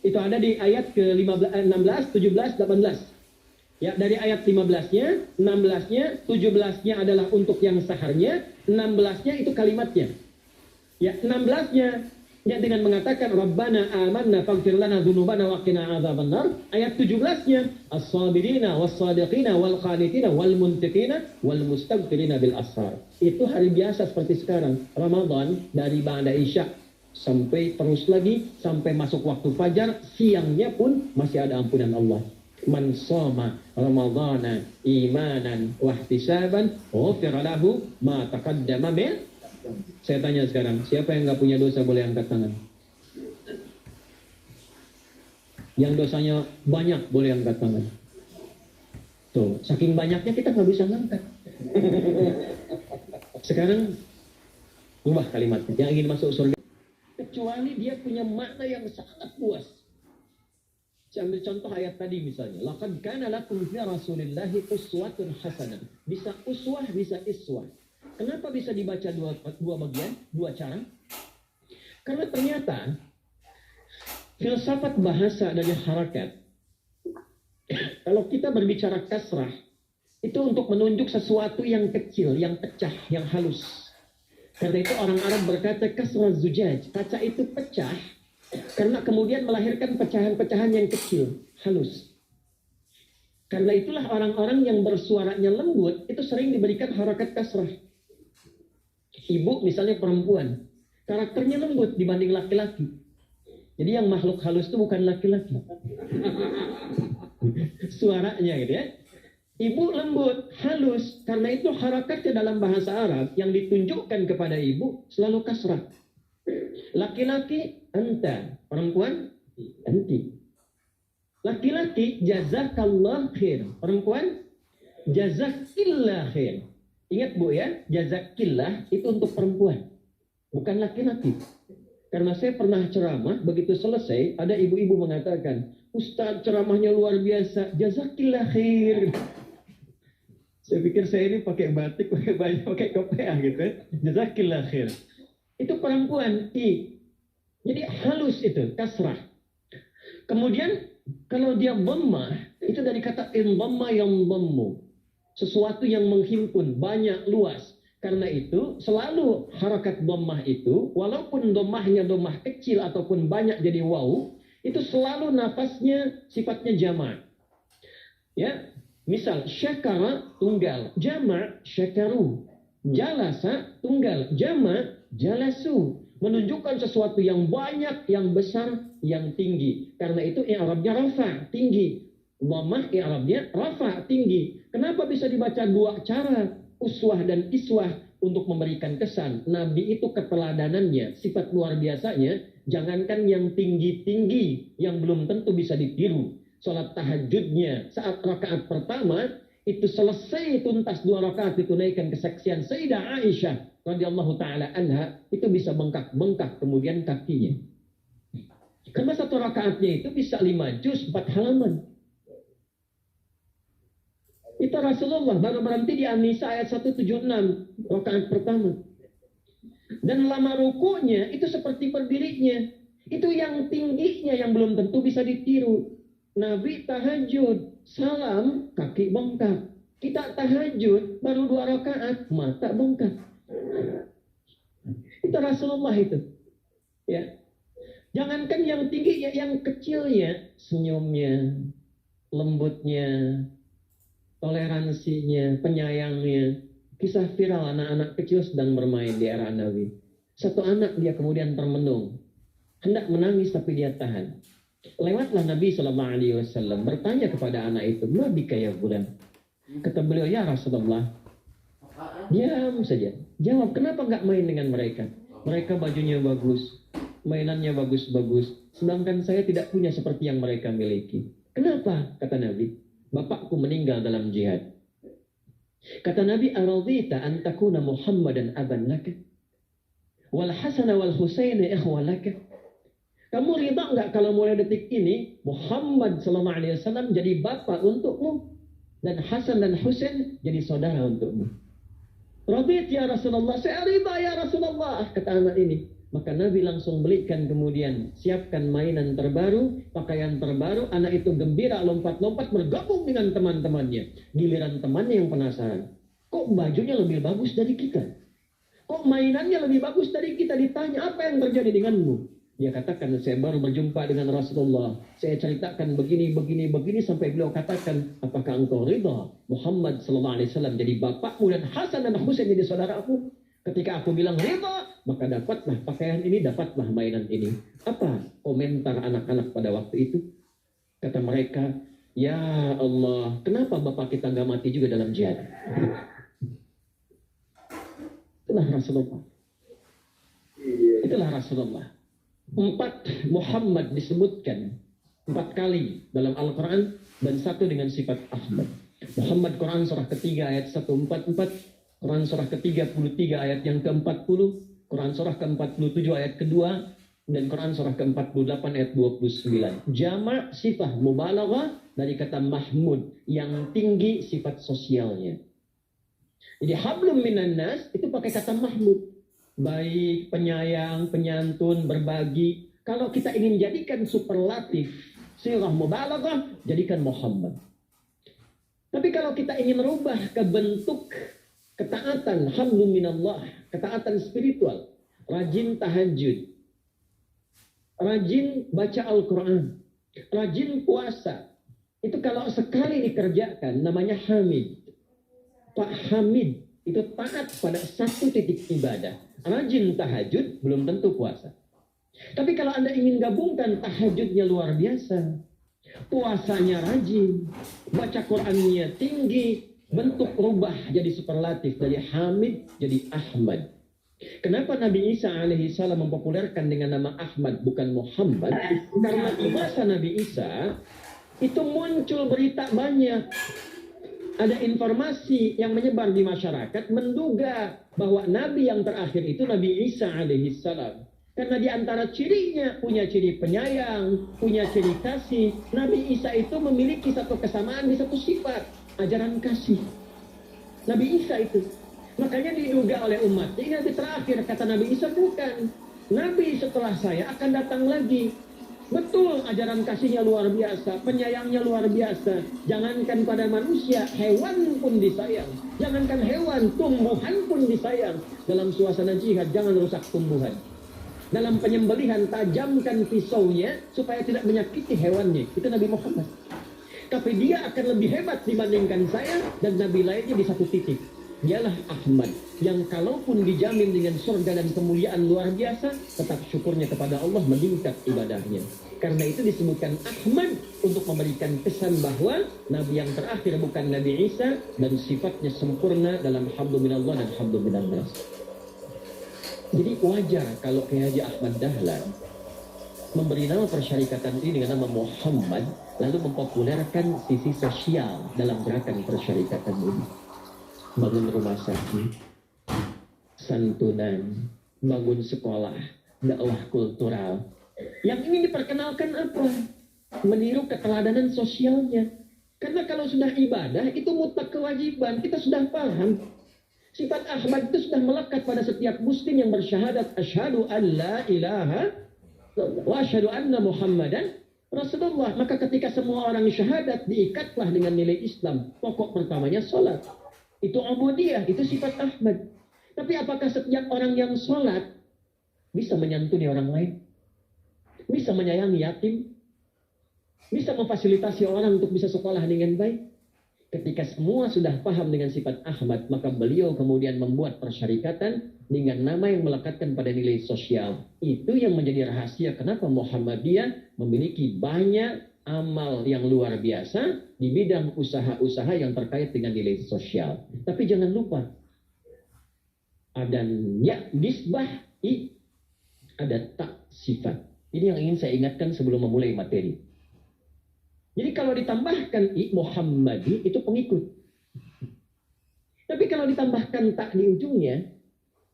Itu ada di ayat ke-16, 17, 18. Ya, dari ayat 15-nya, 16-nya, 17-nya adalah untuk yang saharnya, 16-nya itu kalimatnya. Ya, 16-nya ya dengan mengatakan Rabbana amanna faghfir lana dzunubana wa qina adzabannar. Ayat 17-nya as-sabirina was-sadiqina wal qanitina wal muntiqina wal mustaghfirina bil ashar. Itu hari biasa seperti sekarang. Ramadan dari ba'da isya sampai terus lagi sampai masuk waktu fajar, siangnya pun masih ada ampunan Allah. Man shoma ramadhana imanan wa ihtisaban ghufira lahu ma taqaddama min. Saya tanya sekarang, siapa yang nggak punya dosa boleh angkat tangan? Yang dosanya banyak boleh angkat tangan. Tuh, saking banyaknya kita nggak bisa ngangkat. Sekarang ubah kalimatnya. Yang ingin masuk surga, kecuali dia punya makna yang sangat luas. Saya ambil contoh ayat tadi misalnya. Laqad kana lakum fi Rasulillahi uswatun hasanah. Bisa uswah, bisa iswah. Kenapa bisa dibaca dua bagian, dua cara? Karena ternyata filsafat bahasa dari harakat, kalau kita berbicara kasrah, itu untuk menunjuk sesuatu yang kecil, yang pecah, yang halus. Karena itu orang Arab berkata kasrah zujaj, kaca itu pecah, karena kemudian melahirkan pecahan-pecahan yang kecil, halus. Karena itulah orang-orang yang bersuaranya lembut, itu sering diberikan harakat kasrah. Ibu misalnya perempuan, karakternya lembut dibanding laki-laki. Jadi yang makhluk halus itu bukan laki-laki. Suaranya gitu ya. Ibu lembut, halus. Karena itu harakatnya dalam bahasa Arab yang ditunjukkan kepada ibu selalu kasrah. Laki-laki anta, perempuan anti. Laki-laki jazakallah khair, perempuan jazakillah khair. Ingat Bu ya, jazakillah itu untuk perempuan, bukan laki-laki. Karena saya pernah ceramah, begitu selesai, ada ibu-ibu mengatakan, Ustaz ceramahnya luar biasa, jazakillah khair. Saya pikir saya ini pakai batik, pakai baju, pakai kopiah gitu ya. Jazakillah khair. Itu perempuan, i. Jadi halus itu, kasrah. Kemudian, kalau dia dhammah, itu dari kata in dhamma yang dhammu. Sesuatu yang menghimpun, banyak, luas. Karena itu selalu harakat dhammah itu, walaupun dhammahnya dhammah kecil ataupun banyak jadi waw, itu selalu nafasnya sifatnya jamak. Ya, misal syakara tunggal, jamak syakaru. Jalasa tunggal, jamak jalasu. Menunjukkan sesuatu yang banyak, yang besar, yang tinggi. Karena itu i'rabnya rafa, tinggi. Dhammah i'rabnya rafa, tinggi. Kenapa bisa dibaca dua cara? Uswah dan iswah, untuk memberikan kesan. Nabi itu keteladanannya, sifat luar biasanya, jangankan yang tinggi-tinggi, yang belum tentu bisa ditiru. Sholat tahajudnya saat rakaat pertama, itu selesai tuntas 2 rakaat ditunaikan kesaksian Sayyidah Aisyah radhiyallahu taala anha, itu bisa bengkak-bengkak kemudian kakinya. Karena 1 rakaatnya itu bisa 5 juz 4 halaman. Itu Rasulullah baru berhenti di An-Nisa ayat 176 rakaat pertama. Dan lama rukunya itu seperti berdirinya. Itu yang tingginya yang belum tentu bisa ditiru. Nabi tahajud, salam, kaki bengkak. Kita tahajud, baru 2 rakaat, mata bengkak. Itu Rasulullah itu. Ya. Jangankan yang tinggi, ya, yang kecilnya, senyumnya, lembutnya, toleransinya, penyayangnya. Kisah viral anak-anak kecil sedang bermain di era Nabi. Satu anak dia kemudian termenung, hendak menangis tapi dia tahan. Lewatlah Nabi SAW bertanya kepada anak itu, "Ma bika ya gulam?" Kata beliau, "Ya Rasulullah." Diam saja. Jawab, "Kenapa nggak main dengan mereka? Mereka bajunya bagus, mainannya bagus-bagus, sedangkan saya tidak punya seperti yang mereka miliki." "Kenapa?" kata Nabi. "Bapakku meninggal dalam jihad." Kata Nabi, "Aradita an takuna Muhammadan aban laka wal Hasan wal Husain ikhwan laka?" Kamu ridha enggak kalau mulai detik ini Muhammad sallallahu alaihi wasallam jadi bapak untukmu dan Hasan dan Husain jadi saudara untukmu? "Radit ya Rasulullah." "Saya ridha ya Rasulullah," kata anak ini. Maka Nabi langsung belikan, kemudian siapkan mainan terbaru, pakaian terbaru. Anak itu gembira, lompat-lompat bergabung dengan teman-temannya. Giliran temannya yang penasaran, "Kok bajunya lebih bagus dari kita? Kok mainannya lebih bagus dari kita?" Ditanya, "Apa yang terjadi denganmu?" Dia katakan, "Saya baru berjumpa dengan Rasulullah. Saya ceritakan begini, sampai beliau katakan, 'Apakah engkau ridha Muhammad sallallahu alaihi wasallam jadi bapakmu dan Hasan dan Husain jadi saudaraku?' Ketika aku bilang ridha, maka dapatlah pakaian ini, dapatlah mainan ini." Apa komentar anak-anak pada waktu itu? Kata mereka, "Ya Allah, kenapa bapak kita nggak mati juga dalam jihad?" Itulah Rasulullah. Itulah Rasulullah. 4 Muhammad disebutkan 4 kali dalam Al-Quran dan 1 dengan sifat Ahmad. Muhammad, Quran surah ketiga ayat 144, Quran surah ke-33 ayat yang ke-40, Quran surah ke-47 ayat kedua, dan Quran surah ke-48 ayat 29. Jamak sifat mubalaghah dari kata mahmud, yang tinggi sifat sosialnya. Jadi hablum minan nas itu pakai kata mahmud. Baik, penyayang, penyantun, berbagi. Kalau kita ingin jadikan superlatif, sirah mubalaghah, jadikan Muhammad. Tapi kalau kita ingin merubah ke bentuk ketaatan, hablum minallah, ketaatan spiritual, rajin tahajud, rajin baca Al-Quran, rajin puasa. Itu kalau sekali dikerjakan namanya hamid. Pak Hamid itu taat pada satu titik ibadah. Rajin tahajud belum tentu puasa. Tapi kalau Anda ingin gabungkan tahajudnya luar biasa, puasanya rajin, baca Qur'annya tinggi, bentuk rubah jadi superlatif dari Hamid jadi Ahmad. Kenapa Nabi Isa alaihi salam mempopulerkan dengan nama Ahmad bukan Muhammad? Karena di masa Nabi Isa itu muncul berita banyak. Ada informasi yang menyebar di masyarakat menduga bahwa Nabi yang terakhir itu Nabi Isa alaihi salam. Karena di antara cirinya punya ciri penyayang, punya ciri kasih. Nabi Isa itu memiliki satu kesamaan di satu sifat, ajaran kasih. Nabi Isa itu. Makanya diduga oleh umat, ini Nabi terakhir, kata Nabi Isa bukan. Nabi setelah saya akan datang lagi. Betul, ajaran kasihnya luar biasa, penyayangnya luar biasa. Jangankan pada manusia, hewan pun disayang. Jangankan hewan, tumbuhan pun disayang. Dalam suasana jihad, jangan rusak tumbuhan. Dalam penyembelihan, tajamkan pisaunya supaya tidak menyakiti hewannya. Itu Nabi Muhammad. Tapi dia akan lebih hebat dibandingkan saya dan Nabi lainnya di satu titik. Dialah Ahmad yang kalaupun dijamin dengan surga dan kemuliaan luar biasa, tetap syukurnya kepada Allah meningkat ibadahnya. Karena itu disebutkan Ahmad untuk memberikan pesan bahwa Nabi yang terakhir bukan Nabi Isa dan sifatnya sempurna dalam hamdu minallah dan hamdu minannas. Jadi wajar kalau Kiai Haji Ahmad Dahlan memberi nama persyarikatan ini dengan nama Muhammad, lalu mempopulerkan sisi sosial dalam gerakan persyarikatan ini. Bangun rumah sakit, santunan, bangun sekolah, dakwah kultural. Yang ini diperkenalkan apa? Meniru keteladanan sosialnya. Karena kalau sudah ibadah, itu mutlak kewajiban. Kita sudah paham. Sifat Ahmad itu sudah melekat pada setiap muslim yang bersyahadat asyhadu an la ilaha wa asyhadu anna Muhammadan Rasulullah. Maka ketika semua orang syahadat, diikatlah dengan nilai Islam. Pokok pertamanya sholat. Itu ubudiyah, itu sifat Ahmad. Tapi apakah setiap orang yang sholat bisa menyantuni orang lain? Bisa menyayangi yatim? Bisa memfasilitasi orang untuk bisa sekolah dengan baik? Ketika semua sudah paham dengan sifat Ahmad, maka beliau kemudian membuat persyarikatan dengan nama yang melekatkan pada nilai sosial. Itu yang menjadi rahasia kenapa Muhammadiyah memiliki banyak amal yang luar biasa di bidang usaha-usaha yang terkait dengan nilai sosial. Tapi jangan lupa, ada ya nisbah, ada tak sifat. Ini yang ingin saya ingatkan sebelum memulai materi. Jadi kalau ditambahkan Muhammadi itu pengikut. Tapi kalau ditambahkan tak di ujungnya,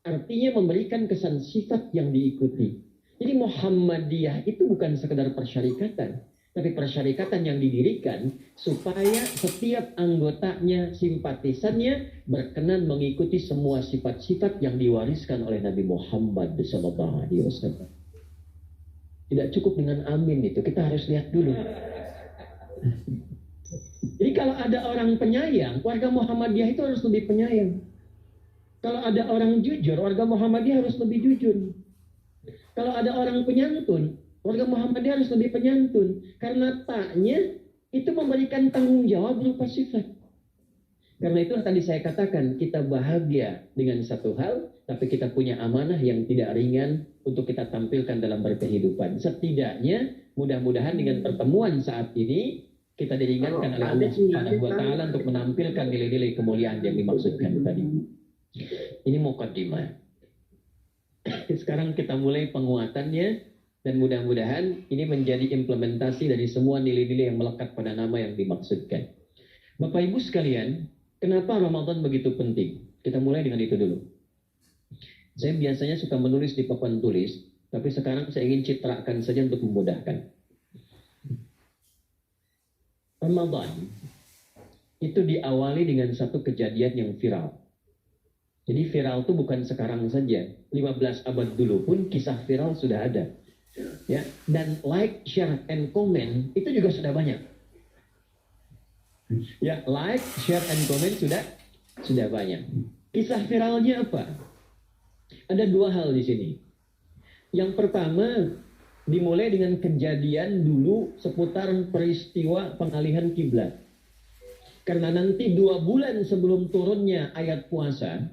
artinya memberikan kesan sifat yang diikuti. Jadi Muhammadiyah itu bukan sekedar persyarikatan, tapi persyarikatan yang didirikan supaya setiap anggotanya, simpatisannya berkenan mengikuti semua sifat-sifat yang diwariskan oleh Nabi Muhammad SAW. Tidak cukup dengan amin itu, kita harus lihat dulu. Jadi kalau ada orang penyayang, warga Muhammadiyah itu harus lebih penyayang. Kalau ada orang jujur, warga Muhammadiyah harus lebih jujur. Kalau ada orang penyantun, warga Muhammadiyah harus lebih penyantun. Karena taknya itu memberikan tanggung jawab berupa sifat. Karena itu tadi saya katakan, kita bahagia dengan satu hal, tapi kita punya amanah yang tidak ringan untuk kita tampilkan dalam berkehidupan. Setidaknya, mudah-mudahan dengan pertemuan saat ini, kita diringankan oleh Allah Subhanahu wa Ta'ala untuk menampilkan nilai-nilai kemuliaan yang dimaksudkan tadi. Ini muqaddimah. Sekarang kita mulai penguatannya, dan mudah-mudahan ini menjadi implementasi dari semua nilai-nilai yang melekat pada nama yang dimaksudkan. Bapak Ibu sekalian, kenapa Ramadan begitu penting? Kita mulai dengan itu dulu. Saya biasanya suka menulis di papan tulis, tapi sekarang saya ingin citrakan saja untuk memudahkan. Ramadan itu diawali dengan satu kejadian yang viral. Jadi viral itu bukan sekarang saja. 15 abad dulu pun kisah viral sudah ada. Ya, dan like, share, and comment itu juga sudah banyak. Ya, like, share, and comment sudah banyak. Kisah viralnya apa? Ada dua hal di sini. Yang pertama, dimulai dengan kejadian dulu seputar peristiwa pengalihan kiblat. Karena nanti 2 bulan sebelum turunnya ayat puasa,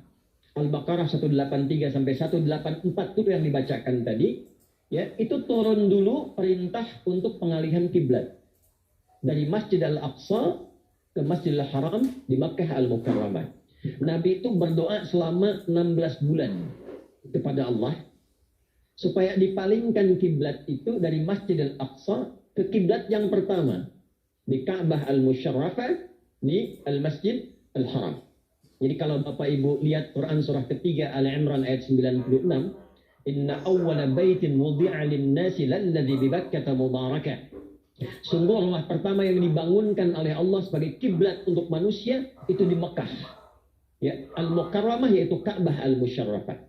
Al-Baqarah 183 sampai 184 itu yang dibacakan tadi, ya, itu turun dulu perintah untuk pengalihan kiblat dari Masjid Al-Aqsa ke Masjidil Haram di Makkah Al-Mukarramah. Nabi itu berdoa selama 16 bulan kepada Allah supaya dipalingkan kiblat itu dari Masjid Al-Aqsa ke kiblat yang pertama di Ka'bah Al-Musyarrafah di Al-Masjid Al-Haram. Jadi kalau Bapak Ibu lihat Quran surah ketiga Al-Imran ayat 96, Inna awwala baitin wudi'a lin-nasi lalladzi bi Bakkah mubarakah. Sungguh rumah pertama yang dibangunkan oleh Allah sebagai kiblat untuk manusia itu di Mekah. Ya, Al-Mukarramah yaitu Ka'bah Al-Musyarrafah.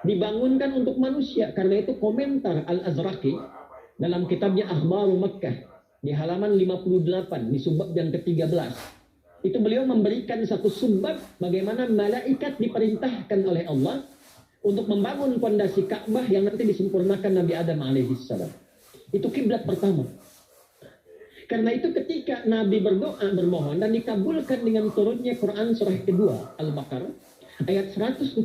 Dibangunkan untuk manusia. Karena itu komentar Al-Azraqi dalam kitabnya Akhbaru Makkah di halaman 58 di subbab yang ke-13. Itu beliau memberikan satu subbab bagaimana malaikat diperintahkan oleh Allah untuk membangun pondasi Ka'bah yang nanti disempurnakan Nabi Adam alaihissalam. Itu kiblat pertama. Karena itu ketika Nabi berdoa, bermohon dan dikabulkan dengan turunnya Quran surah kedua Al-Baqarah ayat 144,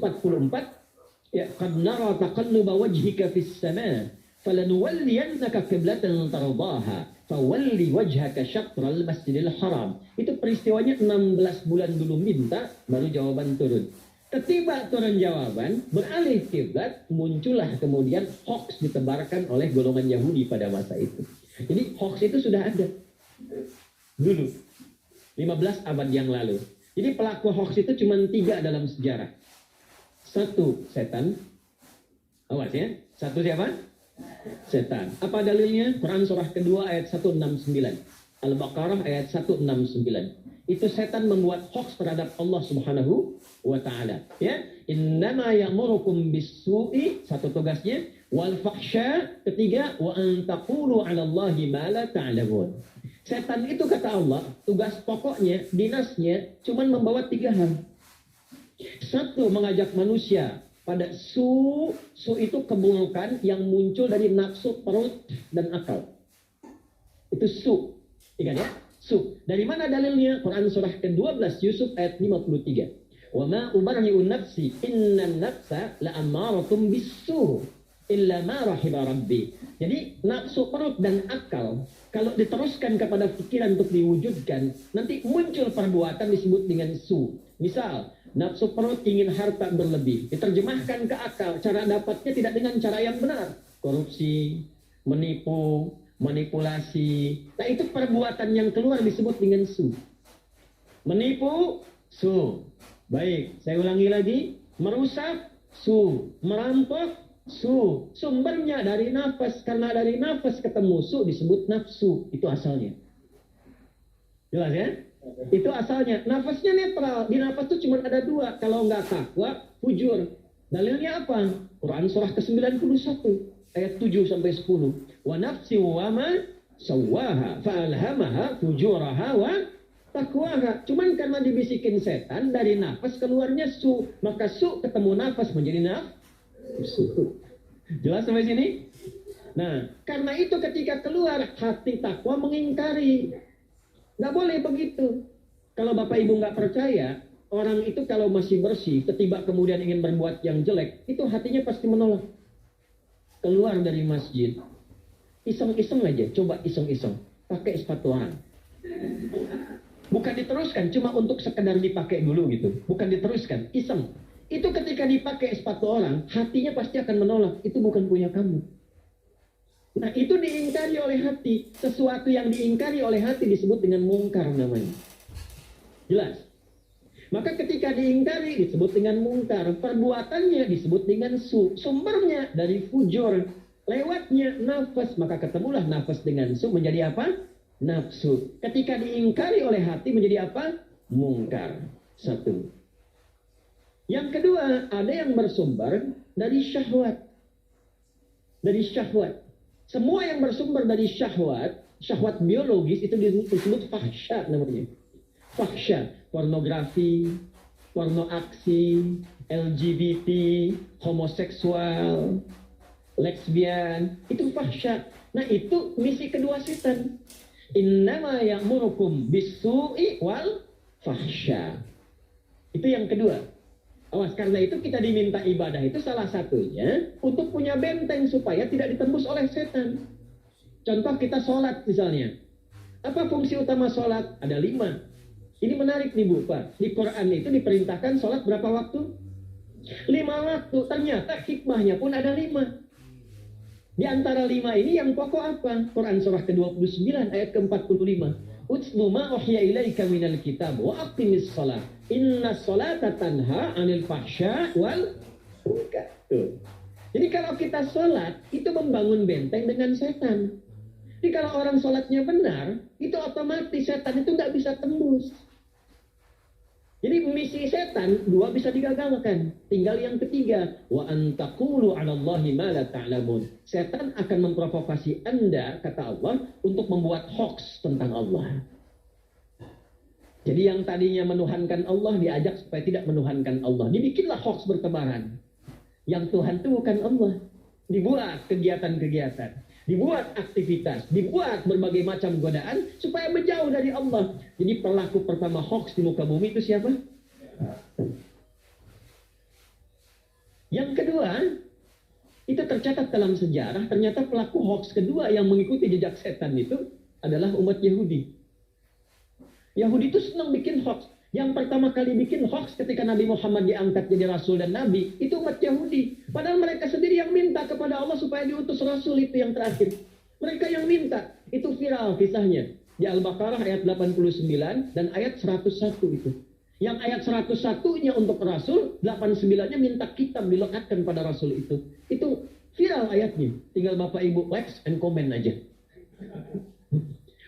ya, qad nara taqalluba wajhika fis sama' falanuwalliyannaka qiblatan tardaha fawalli wajhaka syatral masjidil haram. Itu peristiwanya 16 bulan dulu minta, baru jawaban turun. Ketiba turun jawaban, beralih kiblat, muncullah kemudian hoax ditebarkan oleh golongan Yahudi pada masa itu. Jadi hoax itu sudah ada dulu 15 abad yang lalu. Jadi pelaku hoax itu cuma 3 dalam sejarah. 1 setan. Awas ya. 1 siapa? Setan. Apa dalilnya? Quran surah kedua ayat 169. Al-Baqarah ayat 169. Itu setan membuat hoax terhadap Allah Subhanahu wa taala. Ya, innama ya'murukum bis-su'i, satu tugasnya, wal fahsya, ketiga, wa an taqulu 'ala Allahi ma la ta'lamun. Setan itu kata Allah, tugas pokoknya, dinasnya cuma membawa 3 hal. 1, mengajak manusia pada su itu keburukan yang muncul dari nafsu perut dan akal. Itu su. Ingat ya? Su. Dari mana dalilnya? Quran surah ke-12 Yusuf ayat 53. Wa ma ubarri'u nafsi innan nafsa la'ammaratun bis-su illa ma rahiba rabbi. Jadi nafsu perut dan akal kalau diteruskan kepada pikiran untuk diwujudkan, nanti muncul perbuatan disebut dengan su. Misal, nafsu perut ingin harta berlebih, diterjemahkan ke akal, cara dapatnya tidak dengan cara yang benar. Korupsi, menipu, manipulasi. Nah, itu perbuatan yang keluar disebut dengan su. Menipu, su. Baik, saya ulangi lagi. Merusak, su. Merampok, su. Sumbernya dari nafas. Karena dari nafas ketemu su disebut nafsu. Itu asalnya. Jelas ya? Itu asalnya. Nafasnya netral. Di nafas itu cuma ada 2. Kalau nggak takwa, fujur. Dalilnya apa? Quran surah ke-91. Ayat 7-10. Wa nafsi wa ma sawwaha fa'alhamaha fujuraha wa taqwaha. Cuman karena dibisikin setan, dari nafas keluarnya su. Maka su ketemu nafas menjadi nafsu. Jelas sampai sini? Nah, karena itu ketika keluar, hati takwa mengingkari. Nggak boleh begitu. Kalau Bapak Ibu nggak percaya, orang itu kalau masih bersih, ketiba kemudian ingin berbuat yang jelek, itu hatinya pasti menolak. Keluar dari masjid, iseng-iseng aja, coba iseng-iseng, pakai sepatu orang. Bukan diteruskan, cuma untuk sekedar dipakai dulu gitu. Bukan diteruskan, iseng. Itu ketika dipakai sepatu orang, hatinya pasti akan menolak. Itu bukan punya kamu. Nah, itu diingkari oleh hati. Sesuatu yang diingkari oleh hati disebut dengan mungkar namanya. Jelas? Maka ketika diingkari disebut dengan mungkar. Perbuatannya disebut dengan su. Sumbernya dari fujur. Lewatnya nafas. Maka ketemulah nafas dengan su menjadi apa? Nafsu. Ketika diingkari oleh hati menjadi apa? Mungkar. 1. Yang kedua, ada yang bersumber dari syahwat. Dari syahwat. Semua yang bersumber dari syahwat, syahwat biologis itu disebut fahsya namanya. Fahsya, pornografi, porno aksi, LGBT, homoseksual, lesbian, itu fahsya. Nah, itu misi kedua setan. Innama ya'murukum bis-su'i wal fahsya. Itu yang kedua. Awas, karena itu kita diminta ibadah itu salah satunya untuk punya benteng supaya tidak ditembus oleh setan. Contoh kita sholat misalnya. Apa fungsi utama sholat? Ada 5. Ini menarik nih Bu, Pak. Di Quran itu diperintahkan sholat berapa waktu? 5 waktu. Ternyata hikmahnya pun ada 5. Di antara 5 ini yang pokok apa? Quran surah ke-29 ayat ke-45. Utslu ma uhya ilaika minal kitab wa aqimis shalah. Inna sholata tanha 'anil fahsya wal munkar. Jadi kalau kita sholat itu membangun benteng dengan setan. Jadi kalau orang sholatnya benar, itu otomatis setan itu nggak bisa tembus. Jadi misi setan dua bisa digagalkan. Tinggal yang ketiga, wa antaqulu 'alallahi ma la ta'lamun. Setan akan memprovokasi Anda, kata Allah, untuk membuat hoax tentang Allah. Jadi yang tadinya menuhankan Allah diajak supaya tidak menuhankan Allah. Dibikinlah hoax bertebaran. Yang Tuhan itu bukan Allah. Dibuat kegiatan-kegiatan, dibuat aktivitas, dibuat berbagai macam godaan supaya menjauh dari Allah. Jadi pelaku pertama hoax di muka bumi itu siapa? Yang kedua, itu tercatat dalam sejarah, ternyata pelaku hoax kedua yang mengikuti jejak setan itu adalah umat Yahudi. Yahudi itu senang bikin hoax. Yang pertama kali bikin hoax ketika Nabi Muhammad diangkat jadi Rasul dan Nabi, itu umat Yahudi. Padahal mereka sendiri yang minta kepada Allah supaya diutus Rasul, itu yang terakhir. Mereka yang minta. Itu viral kisahnya. Di Al-Baqarah ayat 89 dan ayat 101 itu. Yang ayat 101-nya untuk Rasul, 89-nya minta kitab dilekatkan pada Rasul itu. Itu viral ayatnya. Tinggal Bapak Ibu likes and comment aja.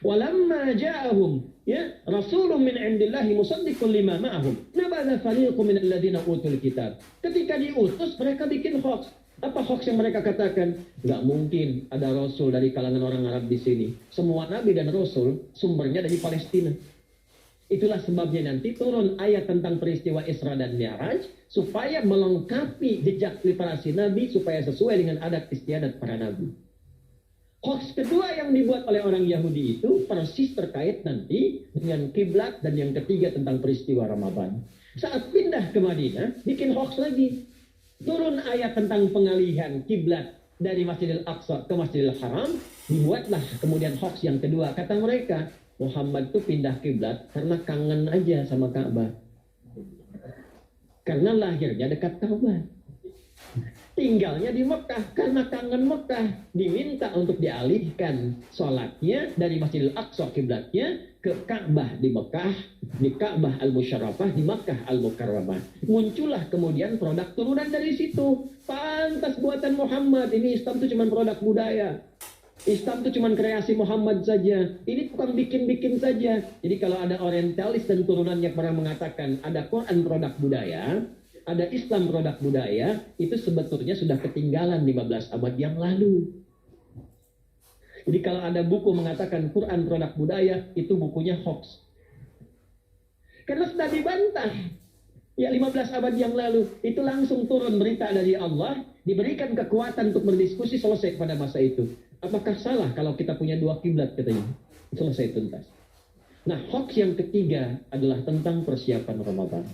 Walamma ja'ahum ya rasulun min indillahi musaddiqun lima ma'ahum nabadha fariqun minal ladzina utul kitab. Ketika diutus mereka bikin hoax. Apa hoax yang mereka katakan? Enggak mungkin ada rasul dari kalangan orang Arab di sini. Semua nabi dan rasul sumbernya dari Palestina. Itulah sebabnya nanti turun ayat tentang peristiwa Isra dan Mi'raj supaya melengkapi jejak literasi nabi supaya sesuai dengan adat istiadat para nabi. Hoax kedua yang dibuat oleh orang Yahudi itu persis terkait nanti dengan kiblat, dan yang ketiga tentang peristiwa Ramadan. Saat pindah ke Madinah, bikin hoax lagi. Turun ayat tentang pengalihan kiblat dari Masjidil Aqsa ke Masjidil Haram, dibuatlah kemudian hoax yang kedua. Kata mereka, Muhammad itu pindah kiblat karena kangen aja sama Ka'bah. Karena lahirnya dekat Ka'bah. Tinggalnya di Mekah karena kangen Mekah, diminta untuk dialihkan sholatnya dari Masjidil Aqsa kiblatnya ke Ka'bah di Mekah, di Ka'bah Al-Musyarrafah di Makkah Al-Mukarramah. Muncullah kemudian produk turunan dari situ. Pantas buatan Muhammad, ini Islam itu cuma produk budaya. Islam itu cuma kreasi Muhammad saja. Ini bukan bikin-bikin saja. Jadi kalau ada orientalis dan turunannya pernah mengatakan ada Quran produk budaya, ada Islam produk budaya, itu sebetulnya sudah ketinggalan 15 abad yang lalu. Jadi kalau ada buku mengatakan Quran produk budaya, itu bukunya hoax. Karena sudah dibantah. Ya 15 abad yang lalu, itu langsung turun berita dari Allah, diberikan kekuatan untuk berdiskusi, selesai pada masa itu. Apakah salah kalau kita punya dua kiblat katanya? Selesai tuntas. Nah, hoax yang ketiga adalah tentang persiapan Ramadan.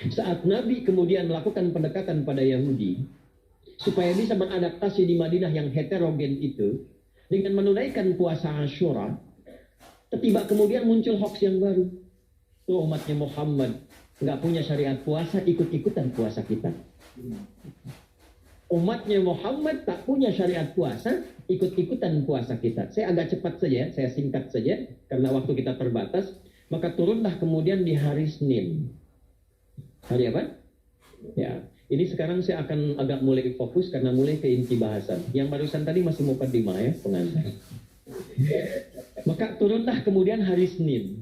Saat Nabi kemudian melakukan pendekatan pada Yahudi supaya bisa beradaptasi di Madinah yang heterogen itu dengan menunaikan puasa Asyura, tiba kemudian muncul hoax yang baru. Tuh umatnya Muhammad nggak punya syariat puasa, ikut-ikutan puasa kita. Umatnya Muhammad tak punya syariat puasa, ikut-ikutan puasa kita. Saya agak cepat saja, saya singkat saja karena waktu kita terbatas. Maka turunlah kemudian di hari Senin. Hari apa? Ya, ini sekarang saya akan agak mulai fokus karena mulai ke inti bahasan. Yang barusan tadi masih mukaddimah ya, pengantar. Maka turunlah kemudian hari Senin,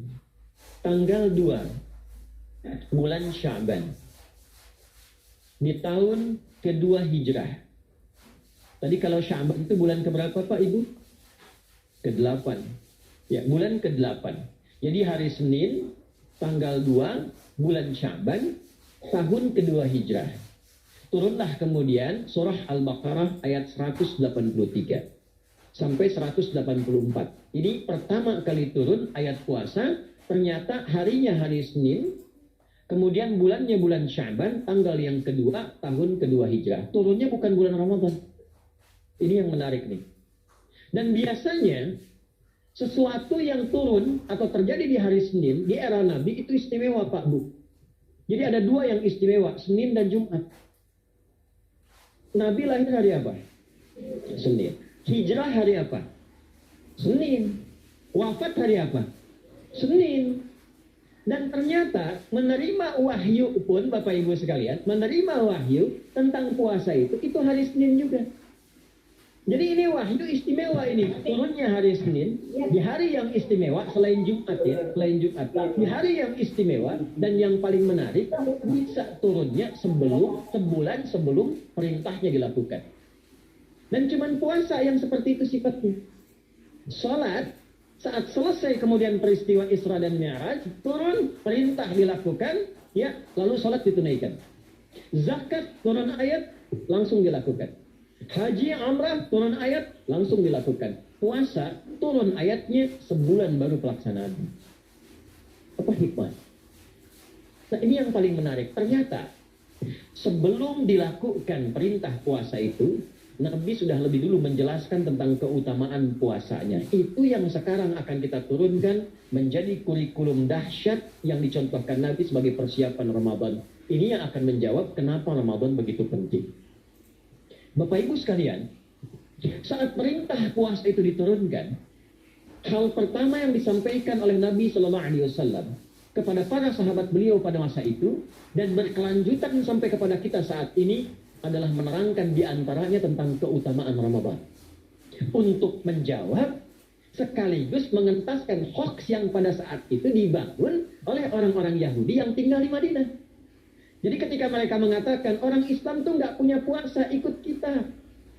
tanggal 2 bulan Sya'ban di tahun kedua Hijrah. Tadi kalau Sya'ban itu bulan keberapa Pak Ibu? Ke-8. Ya, bulan ke-8. Jadi hari Senin, tanggal 2 bulan Sya'ban, tahun kedua Hijrah. Turunlah kemudian surah Al-Baqarah ayat 183 sampai 184. Ini pertama kali turun ayat puasa, ternyata harinya hari Senin, kemudian bulannya bulan Sya'ban, tanggal yang kedua, tahun kedua Hijrah. Turunnya bukan bulan Ramadan. Ini yang menarik nih. Dan biasanya sesuatu yang turun atau terjadi di hari Senin di era Nabi itu istimewa Pak Bu. Jadi ada dua yang istimewa, Senin dan Jumat. Nabi lahir hari apa? Senin. Hijrah hari apa? Senin. Wafat hari apa? Senin. Dan ternyata menerima wahyu pun Bapak Ibu sekalian, menerima wahyu tentang puasa itu hari Senin juga. Jadi ini wahyu istimewa ini. Turunnya hari Senin, di hari yang istimewa selain Jumat ya, selain Jumat. Di hari yang istimewa dan yang paling menarik bisa turunnya sebulan sebelum perintahnya dilakukan. Dan cuman puasa yang seperti itu sifatnya. Salat saat selesai kemudian peristiwa Isra dan Mi'raj, turun perintah dilakukan, ya, lalu salat ditunaikan. Zakat turun ayat langsung dilakukan. Haji umrah turun ayat langsung dilakukan. Puasa turun ayatnya sebulan baru pelaksanaan. Apa hikmah? Nah, ini yang paling menarik. Ternyata sebelum dilakukan perintah puasa itu, Nabi sudah lebih dulu menjelaskan tentang keutamaan puasanya. Itu yang sekarang akan kita turunkan menjadi kurikulum dahsyat yang dicontohkan Nabi sebagai persiapan Ramadan. Ini yang akan menjawab kenapa Ramadan begitu penting. Bapak Ibu sekalian, saat perintah puasa itu diturunkan, hal pertama yang disampaikan oleh Nabi Shallallahu Alaihi Wasallam kepada para sahabat beliau pada masa itu dan berkelanjutan sampai kepada kita saat ini adalah menerangkan diantaranya tentang keutamaan Ramadan. Untuk menjawab sekaligus mengentaskan hoax yang pada saat itu dibangun oleh orang-orang Yahudi yang tinggal di Madinah. Jadi ketika mereka mengatakan orang Islam tuh nggak punya puasa, ikut kita.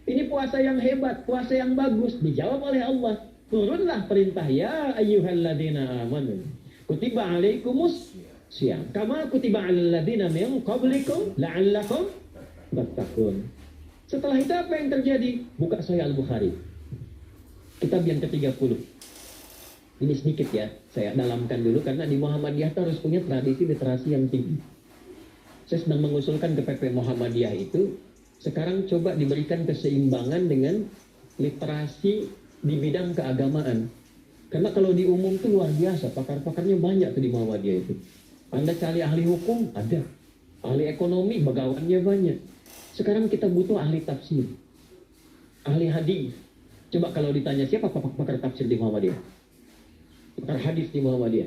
Ini puasa yang hebat, puasa yang bagus. Dijawab oleh Allah. Turunlah perintah, ya ayyuhalladzina amanu kutiba alaikumus syiyam kama kutiba alal ladzina min qablikum la'allakum tattaqun. Setelah itu apa yang terjadi? Buka Sahih Al-Bukhari. Kitab yang ke-30. Ini sedikit ya, saya dalamkan dulu karena di Muhammadiyah harus punya tradisi literasi yang tinggi. Saya sedang mengusulkan ke PP Muhammadiyah itu, sekarang coba diberikan keseimbangan dengan literasi di bidang keagamaan. Karena kalau di umum itu luar biasa, pakar-pakarnya banyak tuh di Muhammadiyah itu. Anda cari ahli hukum, ada. Ahli ekonomi, bagawannya banyak. Sekarang kita butuh ahli tafsir. Ahli hadis. Coba kalau ditanya siapa pakar tafsir di Muhammadiyah? Pakar hadis di Muhammadiyah.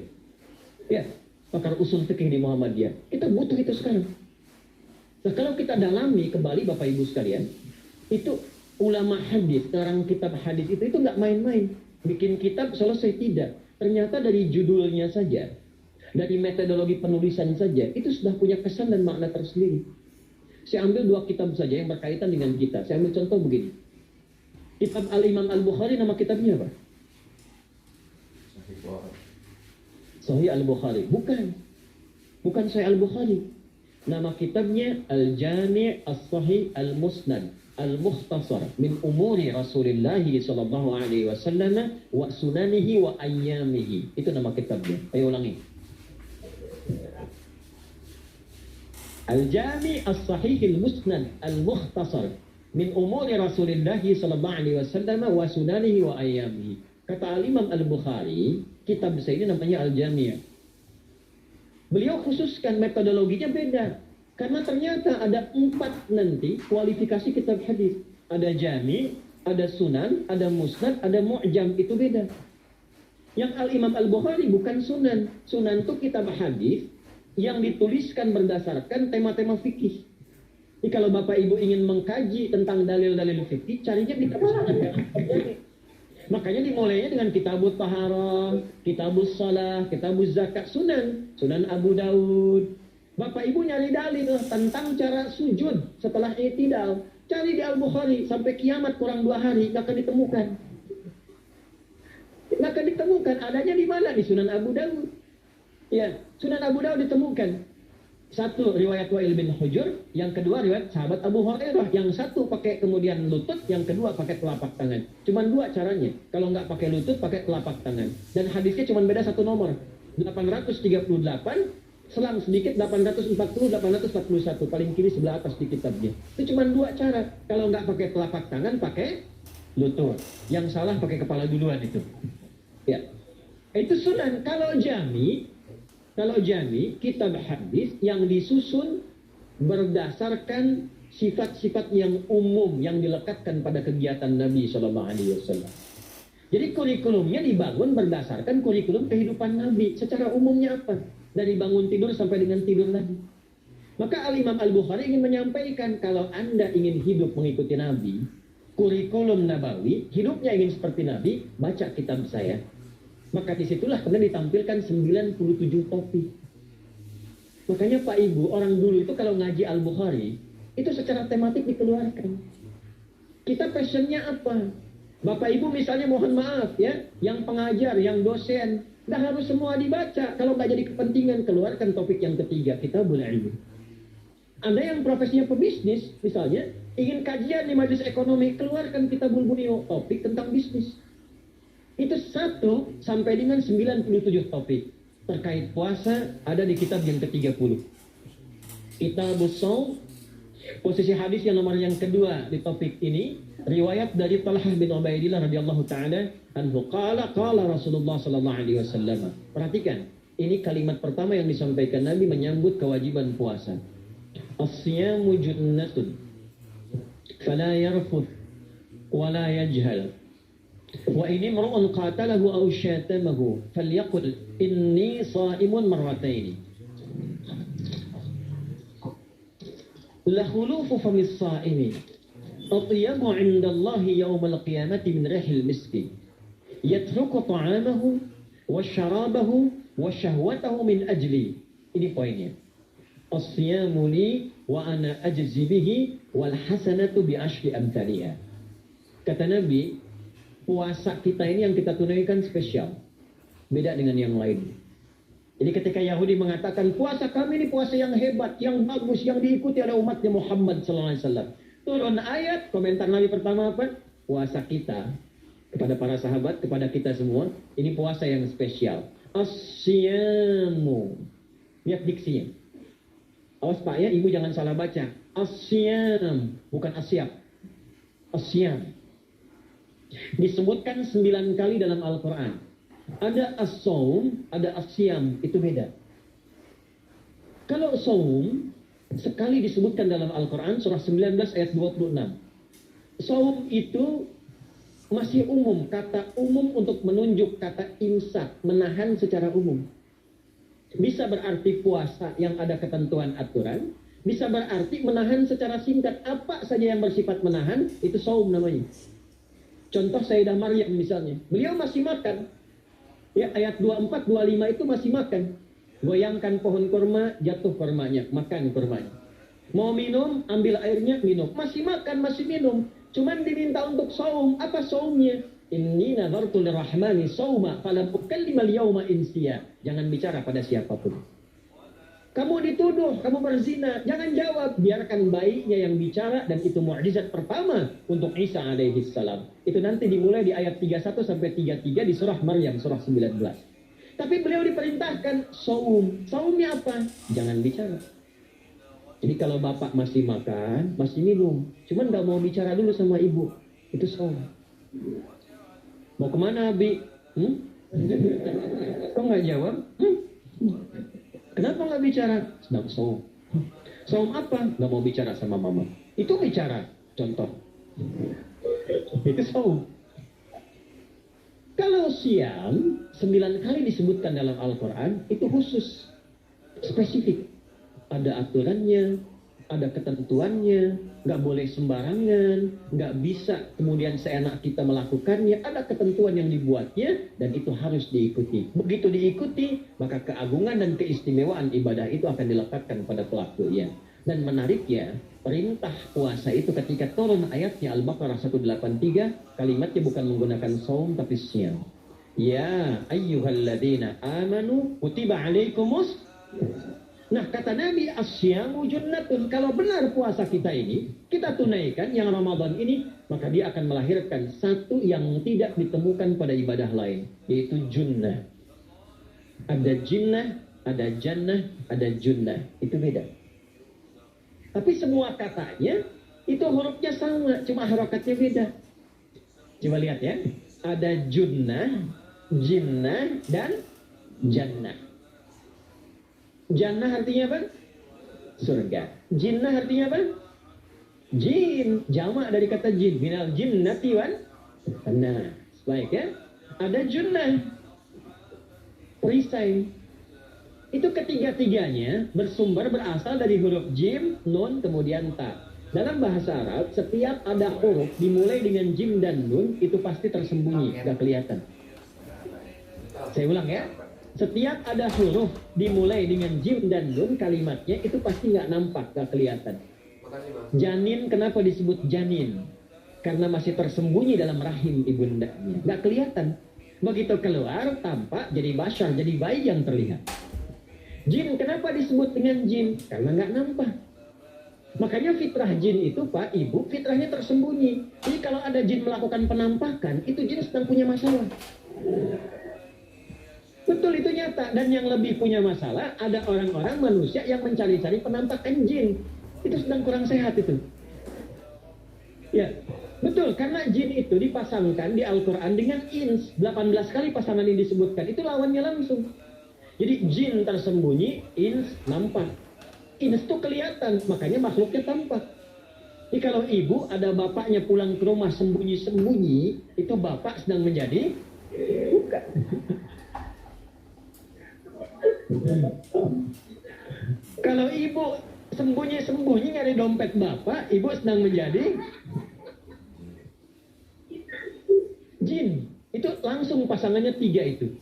Ya, pakar usul fikih di Muhammadiyah. Kita butuh itu sekarang. Nah, kalau kita dalami kembali Bapak Ibu sekalian, itu ulama hadis, sekarang kitab hadis itu nggak main-main. Bikin kitab selesai tidak. Ternyata dari judulnya saja, dari metodologi penulisan saja, itu sudah punya kesan dan makna tersendiri. Saya ambil 2 kitab saja yang berkaitan dengan kita. Saya ambil contoh begini. Kitab Al-Imam Al-Bukhari, nama kitabnya apa? Sahih Al-Bukhari. Bukan Sahih Al-Bukhari. Nama kitabnya Al-Jami' As-Sahih Al-Musnad Al-Mukhtasar min umuri Rasulullah sallallahu alaihi wasallam wa sunanihi wa ayyamihi. Itu nama kitabnya. Ayo ulangi. Al-Jami' As-Sahih Al-Musnad Al-Mukhtasar min umuri Rasulullah sallallahu alaihi wasallam wa sunanihi wa ayyamihi. Kata Al-Imam Al-Bukhari, kitab saya ini namanya Al-Jami'. Beliau khususkan metodologinya beda. Karena ternyata ada 4 nanti kualifikasi kitab hadis. Ada jami, ada sunan, ada musnad, ada mu'jam. Itu beda. Yang Al-Imam Al-Bukhari bukan sunan. Sunan itu kitab hadis yang dituliskan berdasarkan tema-tema fikih. Jadi kalau Bapak Ibu ingin mengkaji tentang dalil-dalil fikih, carinya di kitab sunan. Makanya dimulainya dengan kitabut taharah, kitabus salah, kitabuz zakat, sunan Abu Daud. Bapak Ibu nyari dalil tentang cara sujud setelah i'tidal, cari di Al-Bukhari sampai kiamat kurang 2 hari nggak akan ditemukan. Nggak akan ditemukan. Adanya di mana? Di Sunan Abu Daud. Ya, Sunan Abu Daud ditemukan. 1 riwayat Wa'il bin Hujur, yang kedua riwayat sahabat Abu Hurairah, yang 1 pakai kemudian lutut, yang kedua pakai telapak tangan. Cuman 2 caranya. Kalau nggak pakai lutut, pakai telapak tangan. Dan hadisnya cuman beda 1 nomor. 838, selang sedikit 840, 841. Paling kiri sebelah atas di kitabnya. Itu cuman 2 cara. Kalau nggak pakai telapak tangan, pakai lutut. Yang salah pakai kepala duluan itu. Ya. Itu sunan. Kalau jami, kitab hadis yang disusun berdasarkan sifat-sifat yang umum yang dilekatkan pada kegiatan Nabi Shallallahu Alaihi Wasallam. Jadi kurikulumnya dibangun berdasarkan kurikulum kehidupan Nabi. Secara umumnya apa? Dari bangun tidur sampai dengan tidur lagi. Maka Al-Imam Al-Bukhari ingin menyampaikan kalau Anda ingin hidup mengikuti Nabi, kurikulum nabawi, hidupnya ingin seperti Nabi, baca kitab saya. Maka disitulah kemudian ditampilkan 97 topik. Makanya Pak Ibu, orang dulu itu kalau ngaji Al-Bukhari, itu secara tematik dikeluarkan. Kita passionnya apa? Bapak Ibu misalnya mohon maaf ya, yang pengajar, yang dosen, nggak harus semua dibaca. Kalau nggak jadi kepentingan, keluarkan topik yang ketiga, kita boleh ilmu. Anda yang profesinya pebisnis, misalnya, ingin kajian di majelis ekonomi, keluarkan Kitabul Bunio, topik tentang bisnis. Itu 1 sampai dengan 97 topik. Terkait puasa, ada di kitab yang ke-30. Kitabus Shaum, posisi hadis yang nomor yang kedua di topik ini, riwayat dari Talhah bin Ubaidillah radhiyallahu taala anhu qala Rasulullah sallallahu alaihi wasallam. Perhatikan, ini kalimat pertama yang disampaikan Nabi menyambut kewajiban puasa. As-siyamu junnatun fala yarfuth wala yajhal. Wa ini mar'un qatalahu aw syatamahu falyaqul inni sha'imun marrataini. La khulufu famis sha'imi atyabu 'inda Allah yawmal qiyamati min rihil miski yatruku ta'amahu wa syarabahu wa syahwatahu min ajli. Ini poinnya. As-siyamu li wa ana ajzi bihi wal hasanatu bi asyri amthaliha. Kata Nabi, puasa kita ini yang kita tunaikan spesial, beda dengan yang lain. Jadi ketika Yahudi mengatakan puasa kami ini puasa yang hebat, yang bagus, yang diikuti oleh umatnya Muhammad SAW, turun ayat, komentar Nabi pertama apa? Puasa kita kepada para sahabat, kepada kita semua, ini puasa yang spesial. As-siyamu. Lihat diksinya. Awas Pak ya, ibu jangan salah baca. As-siyam, bukan asyab. As-siyam. Disebutkan 9 kali dalam Al-Quran. Ada as-saum, ada as-siyam, itu beda. Kalau saum, sekali disebutkan dalam Al-Quran, surah 19 ayat 26. Saum itu masih umum, kata umum untuk menunjuk kata imsak, menahan secara umum. Bisa berarti puasa yang ada ketentuan aturan, bisa berarti menahan secara singkat. Apa saja yang bersifat menahan, itu saum namanya. Contoh Sayyidah Maryam misalnya, beliau masih makan. Ya, ayat 24, 25 itu masih makan. Goyangkan pohon kurma, jatuh kurmanya, makan kurmanya. Mau minum, ambil airnya, minum. Masih makan, masih minum. Cuman diminta untuk saum. Apa saumnya? Inni nazartu lirrahmani sauma falam ukallima al-yawma insiya. Jangan bicara pada siapapun. Kamu dituduh, kamu berzina, jangan jawab, biarkan baiknya yang bicara, dan itu mukjizat pertama untuk Isa alaihi salam. Itu nanti dimulai di ayat 31 sampai 33 di surah Maryam, surah 19. Tapi beliau diperintahkan saum. Saumnya apa? Jangan bicara. Jadi kalau bapak masih makan, masih minum, cuman nggak mau bicara dulu sama ibu, itu saum. Mau kemana, Abi? Kok nggak jawab? Kenapa nggak bicara? Sedang saum. Saum apa? Nggak mau bicara sama mama. Itu bicara. Contoh. Itu saum. Kalau siam, 9 kali disebutkan dalam Al-Quran, itu khusus. Spesifik. Ada aturannya, ada ketentuannya, nggak boleh sembarangan, nggak bisa kemudian seenak kita melakukannya, ada ketentuan yang dibuatnya, dan itu harus diikuti. Begitu diikuti, maka keagungan dan keistimewaan ibadah itu akan dilekatkan pada pelakunya. Dan menariknya, perintah puasa itu ketika turun ayatnya Al-Baqarah 183, kalimatnya bukan menggunakan saum tapi siyam. Ya ayyuhalladzina amanu kutiba alaikumus. Nah, kata Nabi, asyamu junnatun. Kalau benar puasa kita ini, kita tunaikan yang Ramadan ini, maka dia akan melahirkan satu yang tidak ditemukan pada ibadah lain, yaitu junnah. Ada jinnah, ada jannah, ada junnah. Itu beda. Tapi semua katanya, itu hurufnya sama, cuma harokatnya beda. Coba lihat ya. Ada junnah, jinnah, dan jannah. Jannah artinya apa? Surga. Jinnah artinya apa? Jin. Jamak dari kata jin. Minal jinnati wan. Nah, baik ya. Ada junnah. Perisai. Itu ketiga-tiganya bersumber berasal dari huruf jim, nun, kemudian ta. Dalam bahasa Arab, setiap ada huruf dimulai dengan jim dan nun, itu pasti tersembunyi, nggak kelihatan. Saya ulang ya. Setiap ada huruf dimulai dengan jim dan nun, kalimatnya itu pasti nggak nampak, nggak kelihatan. Janin, kenapa disebut janin? Karena masih tersembunyi dalam rahim ibundanya, nggak kelihatan. Begitu keluar, tampak jadi bashar, jadi bayi yang terlihat. Jin, kenapa disebut dengan jin? Karena nggak nampak. Makanya fitrah jin itu, Pak, Ibu, fitrahnya tersembunyi. Jadi kalau ada jin melakukan penampakan, itu jin sedang punya masalah. Betul, itu nyata. Dan yang lebih punya masalah, ada orang-orang manusia yang mencari-cari penampakan jin. Itu sedang kurang sehat itu. Ya, betul. Karena jin itu dipasangkan di Al-Quran dengan ins. 18 kali pasangan ini disebutkan. Itu lawannya langsung. Jadi jin tersembunyi, ins nampak. Ins itu kelihatan, makanya makhluknya tampak. Jadi kalau ibu ada bapaknya pulang ke rumah sembunyi-sembunyi, itu bapak sedang menjadi bukan. Kalau ibu sembunyi-sembunyi nyari dompet bapak, ibu sedang menjadi jin. Itu langsung pasangannya 3 itu.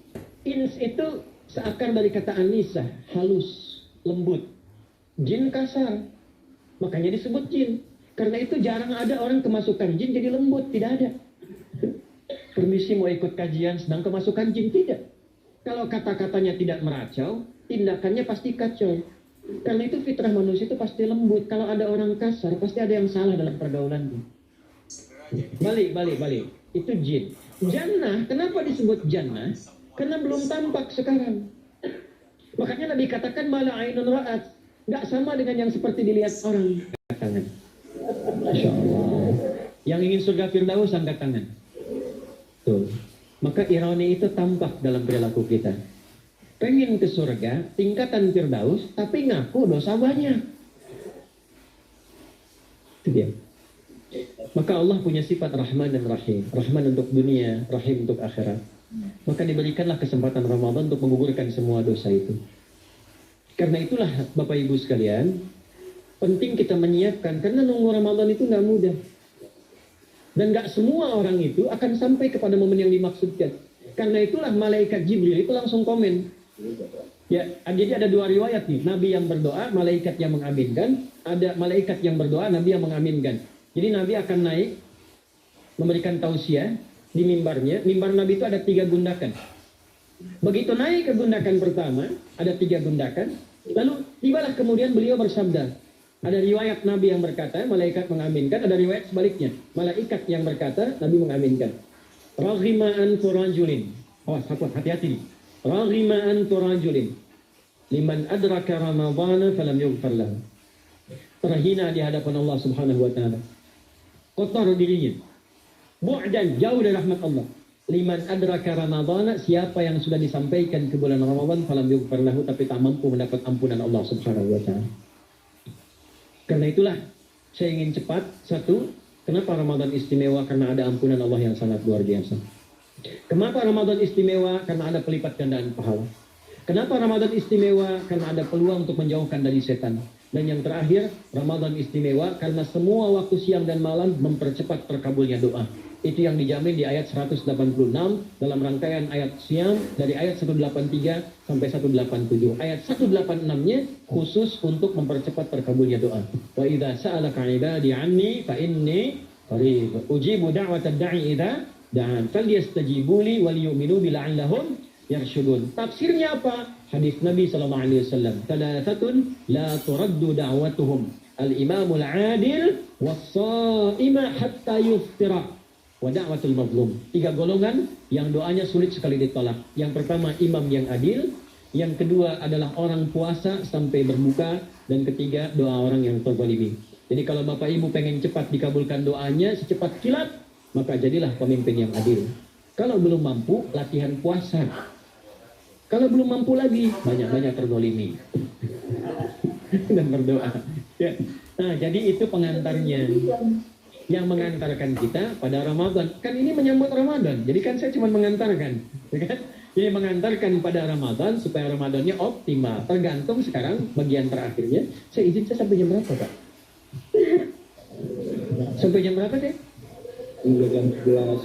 Ins itu seakar dari kata anisa, halus, lembut. Jin kasar, makanya disebut jin. Karena itu jarang ada orang kemasukan jin jadi lembut, tidak ada. Permisi mau ikut kajian sedang kemasukan jin, tidak. Kalau kata-katanya tidak meracau, tindakannya pasti kacau. Karena itu fitrah manusia itu pasti lembut. Kalau ada orang kasar, pasti ada yang salah dalam pergaulannya. Balik. Itu jin. Jannah, kenapa disebut jannah? Karena belum tampak sekarang. Makanya Nabi katakan mala ainun ra'at. Nggak sama dengan yang seperti dilihat orang. Angkat tangan. Masya Allah. Yang ingin surga Firdaus angkat tangan. Tuh. Maka ironi itu tampak dalam perilaku kita. Pengen ke surga, tingkatan Firdaus, tapi ngaku dosa banyak. Itu dia. Maka Allah punya sifat Rahman dan Rahim. Rahman untuk dunia, Rahim untuk akhirat. Maka diberikanlah kesempatan Ramadan untuk menggugurkan semua dosa itu. Karena itulah Bapak Ibu sekalian, penting kita menyiapkan, karena nunggu Ramadan itu nggak mudah. Dan nggak semua orang itu akan sampai kepada momen yang dimaksudkan. Karena itulah malaikat Jibril itu langsung komen. Ya, jadi ada 2 riwayat nih, Nabi yang berdoa, malaikat yang mengaminkan. Ada malaikat yang berdoa, Nabi yang mengaminkan. Jadi Nabi akan naik, memberikan tausiah di mimbarnya. Mimbar Nabi itu ada 3 gundakan. Begitu naik ke gundakan pertama, ada 3 gundakan. Lalu tibalah kemudian beliau bersabda. Ada riwayat Nabi yang berkata, malaikat mengaminkan. Ada riwayat sebaliknya, malaikat yang berkata, Nabi mengaminkan. Raghima'an turajulin. Awas, hati-hati. Raghima'an turajulin. Liman adraka Ramadana falam yughfar lahu. Terhina di hadapan Allah Subhanahu wa taala. Kotor dirinya. Bu'dan, jauh dari rahmat Allah. Liman adraka Ramadana, siapa yang sudah disampaikan ke bulan Ramadan falam yughfar lahu, tapi tak mampu mendapat ampunan Allah Subhanahu wa taala. Karena itulah saya ingin cepat. 1, kenapa Ramadan istimewa? Karena ada ampunan Allah yang sangat luar biasa. Kenapa Ramadan istimewa? Karena ada pelipat gandaan pahala. Kenapa Ramadan istimewa? Karena ada peluang untuk menjauhkan dari setan. Dan yang terakhir, Ramadan istimewa karena semua waktu siang dan malam mempercepat terkabulnya doa. Itu yang dijamin di ayat 186 dalam rangkaian ayat siang dari ayat 183 sampai 187. Ayat 186-nya khusus untuk mempercepat terkabulnya doa. Wa idza sa'alaka 'ibadi 'anni fa inni qarib ujibu da'watad da'i idza da'an falyastajibu li wal yu'minu bi la'allahum yarshudun. Tafsirnya apa? Hadis Nabi sallallahu alaihi wasallam. Thalathatun la turaddu da'watuhum al-imamul 'adil was-sha'ima hatta yuftira. Wada'watul mazlum. 3 golongan yang doanya sulit sekali ditolak. Yang pertama imam yang adil, yang kedua adalah orang puasa sampai berbuka, dan ketiga doa orang yang terzalimi. Jadi kalau Bapak Ibu pengen cepat dikabulkan doanya secepat kilat, maka jadilah pemimpin yang adil. Kalau belum mampu, latihan puasa. Kalau belum mampu lagi, banyak-banyak terzalimi dan berdoa. Ya. Nah, jadi itu pengantarnya yang mengantarkan kita pada Ramadan. Kan ini menyambut Ramadan. Jadi kan saya cuma mengantarkan. Ya kan? Jadi mengantarkan pada Ramadan supaya Ramadannya optimal. Tergantung sekarang bagian terakhirnya. Saya izin saya sampai jam berapa, Pak? Sampai jam berapa deh? Hingga jam 11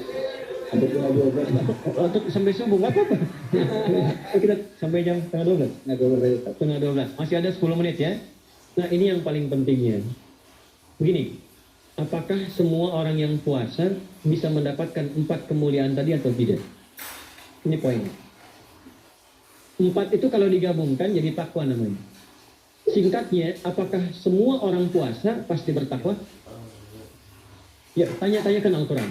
sampai setengah 12 lah. Untuk sampai subuh nggak apa-apa. Kita sampai jam setengah 12. Setengah 12. Masih ada 10 menit ya. Nah ini yang paling pentingnya. Begini, apakah semua orang yang puasa bisa mendapatkan 4 kemuliaan tadi atau tidak? Ini poinnya. 4 itu kalau digabungkan jadi takwa namanya. Singkatnya, apakah semua orang puasa pasti bertakwa? Ya, tanya-tanyakan Al-Quran.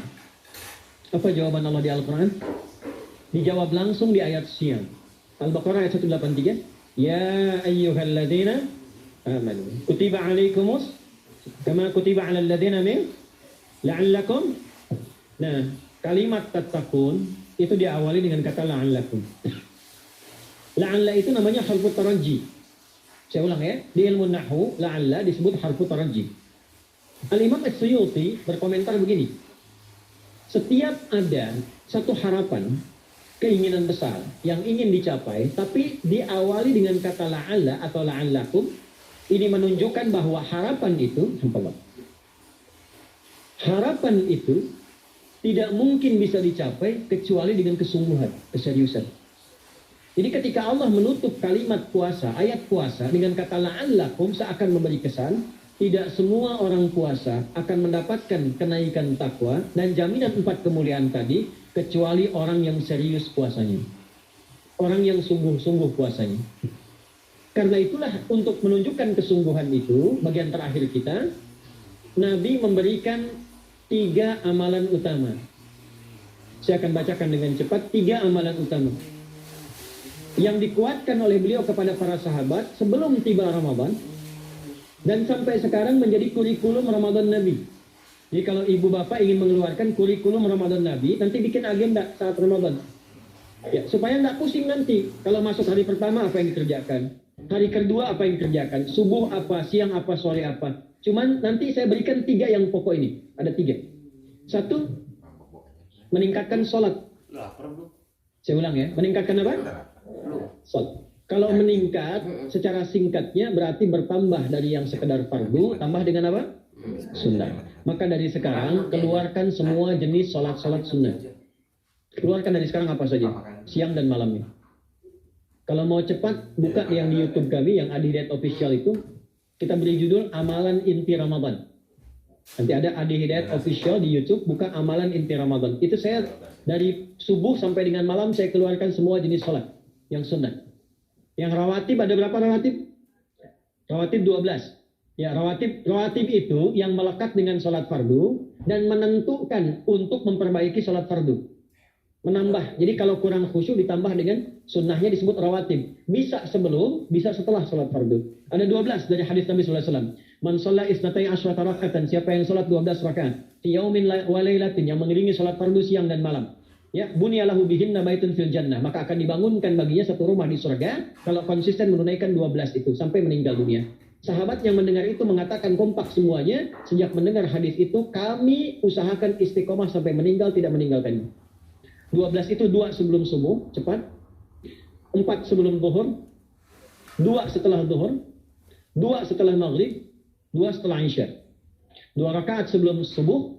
Apa jawaban Allah di Al-Quran? Dijawab langsung di ayat siang. Al-Baqarah ayat 183. Ya ayyuhalladzina amanu kutiba alaikumus kama kutiba alal ladzina min la'allakum. Nah, kalimat tattaqun itu diawali dengan kata la'allakum. La'alla itu namanya harfu taraji. Saya ulang ya, di ilmu nahwu la'alla disebut harfu taraji. Al-Imam As-Suyuti berkomentar begini. Setiap ada satu harapan, keinginan besar yang ingin dicapai, tapi diawali dengan kata la'alla atau la'allakum, ini menunjukkan bahwa harapan itu tidak mungkin bisa dicapai kecuali dengan kesungguhan, keseriusan. Jadi ketika Allah menutup kalimat puasa, ayat puasa dengan kata la'allakum seakan memberi kesan, tidak semua orang puasa akan mendapatkan kenaikan takwa dan jaminan 4 kemuliaan tadi kecuali orang yang serius puasanya. Orang yang sungguh-sungguh puasanya. Karena itulah untuk menunjukkan kesungguhan itu, bagian terakhir kita, Nabi memberikan 3 amalan utama. Saya akan bacakan dengan cepat 3 amalan utama. Yang dikuatkan oleh beliau kepada para sahabat sebelum tiba Ramadan dan sampai sekarang menjadi kurikulum Ramadan Nabi. Jadi kalau ibu bapak ingin mengeluarkan kurikulum Ramadan Nabi, nanti bikin agenda saat Ramadan. Ya, supaya nggak pusing nanti. Kalau masuk hari pertama apa yang dikerjakan, hari kedua apa yang dikerjakan, subuh apa, siang apa, sore apa. Cuman nanti saya berikan 3 yang pokok ini. Ada 3. 1, meningkatkan sholat. Saya ulang ya, meningkatkan apa? Sholat. Kalau meningkat secara singkatnya berarti bertambah dari yang sekedar fardu, tambah dengan apa? Sunnah. Maka dari sekarang keluarkan semua jenis sholat-sholat sunnah. Keluarkan dari sekarang apa saja, siang dan malamnya. Kalau mau cepat, buka yang di YouTube kami, yang Adi Hidayat Official itu, kita beri judul Amalan Inti Ramadan. Nanti ada Adi Hidayat Official di YouTube, buka Amalan Inti Ramadan. Itu saya dari subuh sampai dengan malam saya keluarkan semua jenis sholat yang sunnah. Yang rawatib ada berapa rawatib? Rawatib 12. Ya, rawatib itu yang melekat dengan sholat fardu dan menentukan untuk memperbaiki sholat fardu. Menambah. Jadi kalau kurang khusyuk ditambah dengan sunnahnya disebut rawatib. Bisa sebelum, bisa setelah sholat fardu. Ada 12 dari hadis Nabi SAW. Man sholla isnatai asyrata raka'atan. Siapa yang sholat 12 rakaat. Fi yaumin wa lailatin. Yang mengiringi sholat fardu siang dan malam. Ya, bunyalahu bihinna baitun fil jannah, maka akan dibangunkan baginya satu rumah di surga kalau konsisten menunaikan 12 itu sampai meninggal dunia. Sahabat yang mendengar itu mengatakan kompak semuanya, sejak mendengar hadis itu kami usahakan istiqomah sampai meninggal tidak meninggalkannya. 12 itu 2 sebelum subuh, cepat. 4 sebelum zuhur, 2 setelah zuhur, 2 setelah maghrib, 2 setelah isya. 2 rakaat sebelum subuh,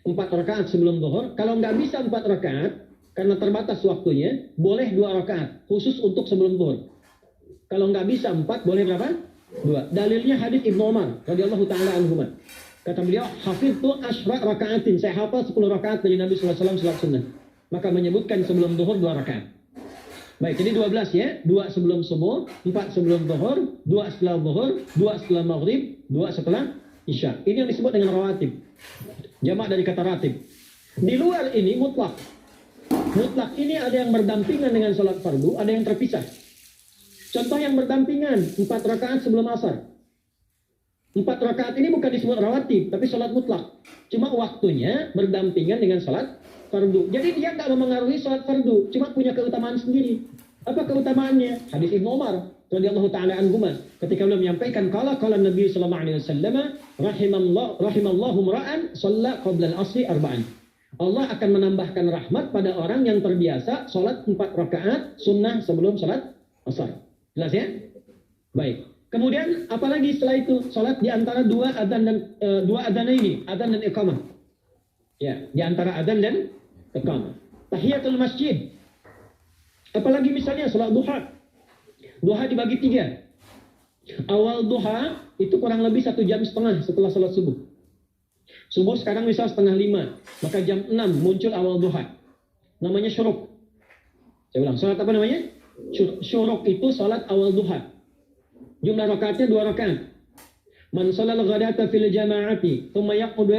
4 rakaat sebelum zuhur. Kalau nggak bisa 4 rakaat karena terbatas waktunya, boleh 2 rakaat khusus untuk sebelum zuhur. Kalau nggak bisa 4, boleh berapa? 2. Dalilnya hadis Ibnu Umar radhiyallahu taala anhuma. Kata beliau, hafidtu asyra rakaatin. Saya hafal 10 rakaat dari Nabi sallallahu alaihi wasallam salat sunnah. Maka menyebutkan sebelum zuhur 2 rakaat. Baik, jadi 12 ya. 2 sebelum subuh, 4 sebelum zuhur, 2 setelah zuhur, 2 setelah maghrib, 2 setelah isya. Ini yang disebut dengan rawatib. Jamak dari kata ratib. Di luar ini mutlak. Mutlak ini ada yang berdampingan dengan sholat fardu, ada yang terpisah. Contoh yang berdampingan, 4 rakaat sebelum asar. 4 rakaat ini bukan disebut rawatib, tapi sholat mutlak. Cuma waktunya berdampingan dengan sholat fardu. Jadi dia nggak memengaruhi sholat fardu, cuma punya keutamaan sendiri. Apa keutamaannya? Hadis Ibnu Umar radhiyallahu taala anhuma ketika beliau menyampaikan qala Nabi sallallahu alaihi wasallam rahimallahu ra'an shalla qabla al-asri arba'an. Allah akan menambahkan rahmat pada orang yang terbiasa salat 4 rakaat sunnah sebelum salat asar. Jelas ya? Baik. Kemudian apalagi setelah itu? Salat di antara dua adzan dan dua adzan ini, adzan dan iqamah. Ya, di antara adzan dan iqamah. Tahiyatul masjid. Apalagi misalnya salat duha. Duha dibagi 3. Awal duha itu kurang lebih 1,5 jam setelah salat subuh. Subuh sekarang misal 4:30, maka jam 6 muncul awal duha. Namanya syuruk. Saya ulang, salat apa namanya? Syuruk itu salat awal duha. Jumlah rakaatnya 2 rakaat. Man shalal ghadata fil jama'ati, thumma yaqudu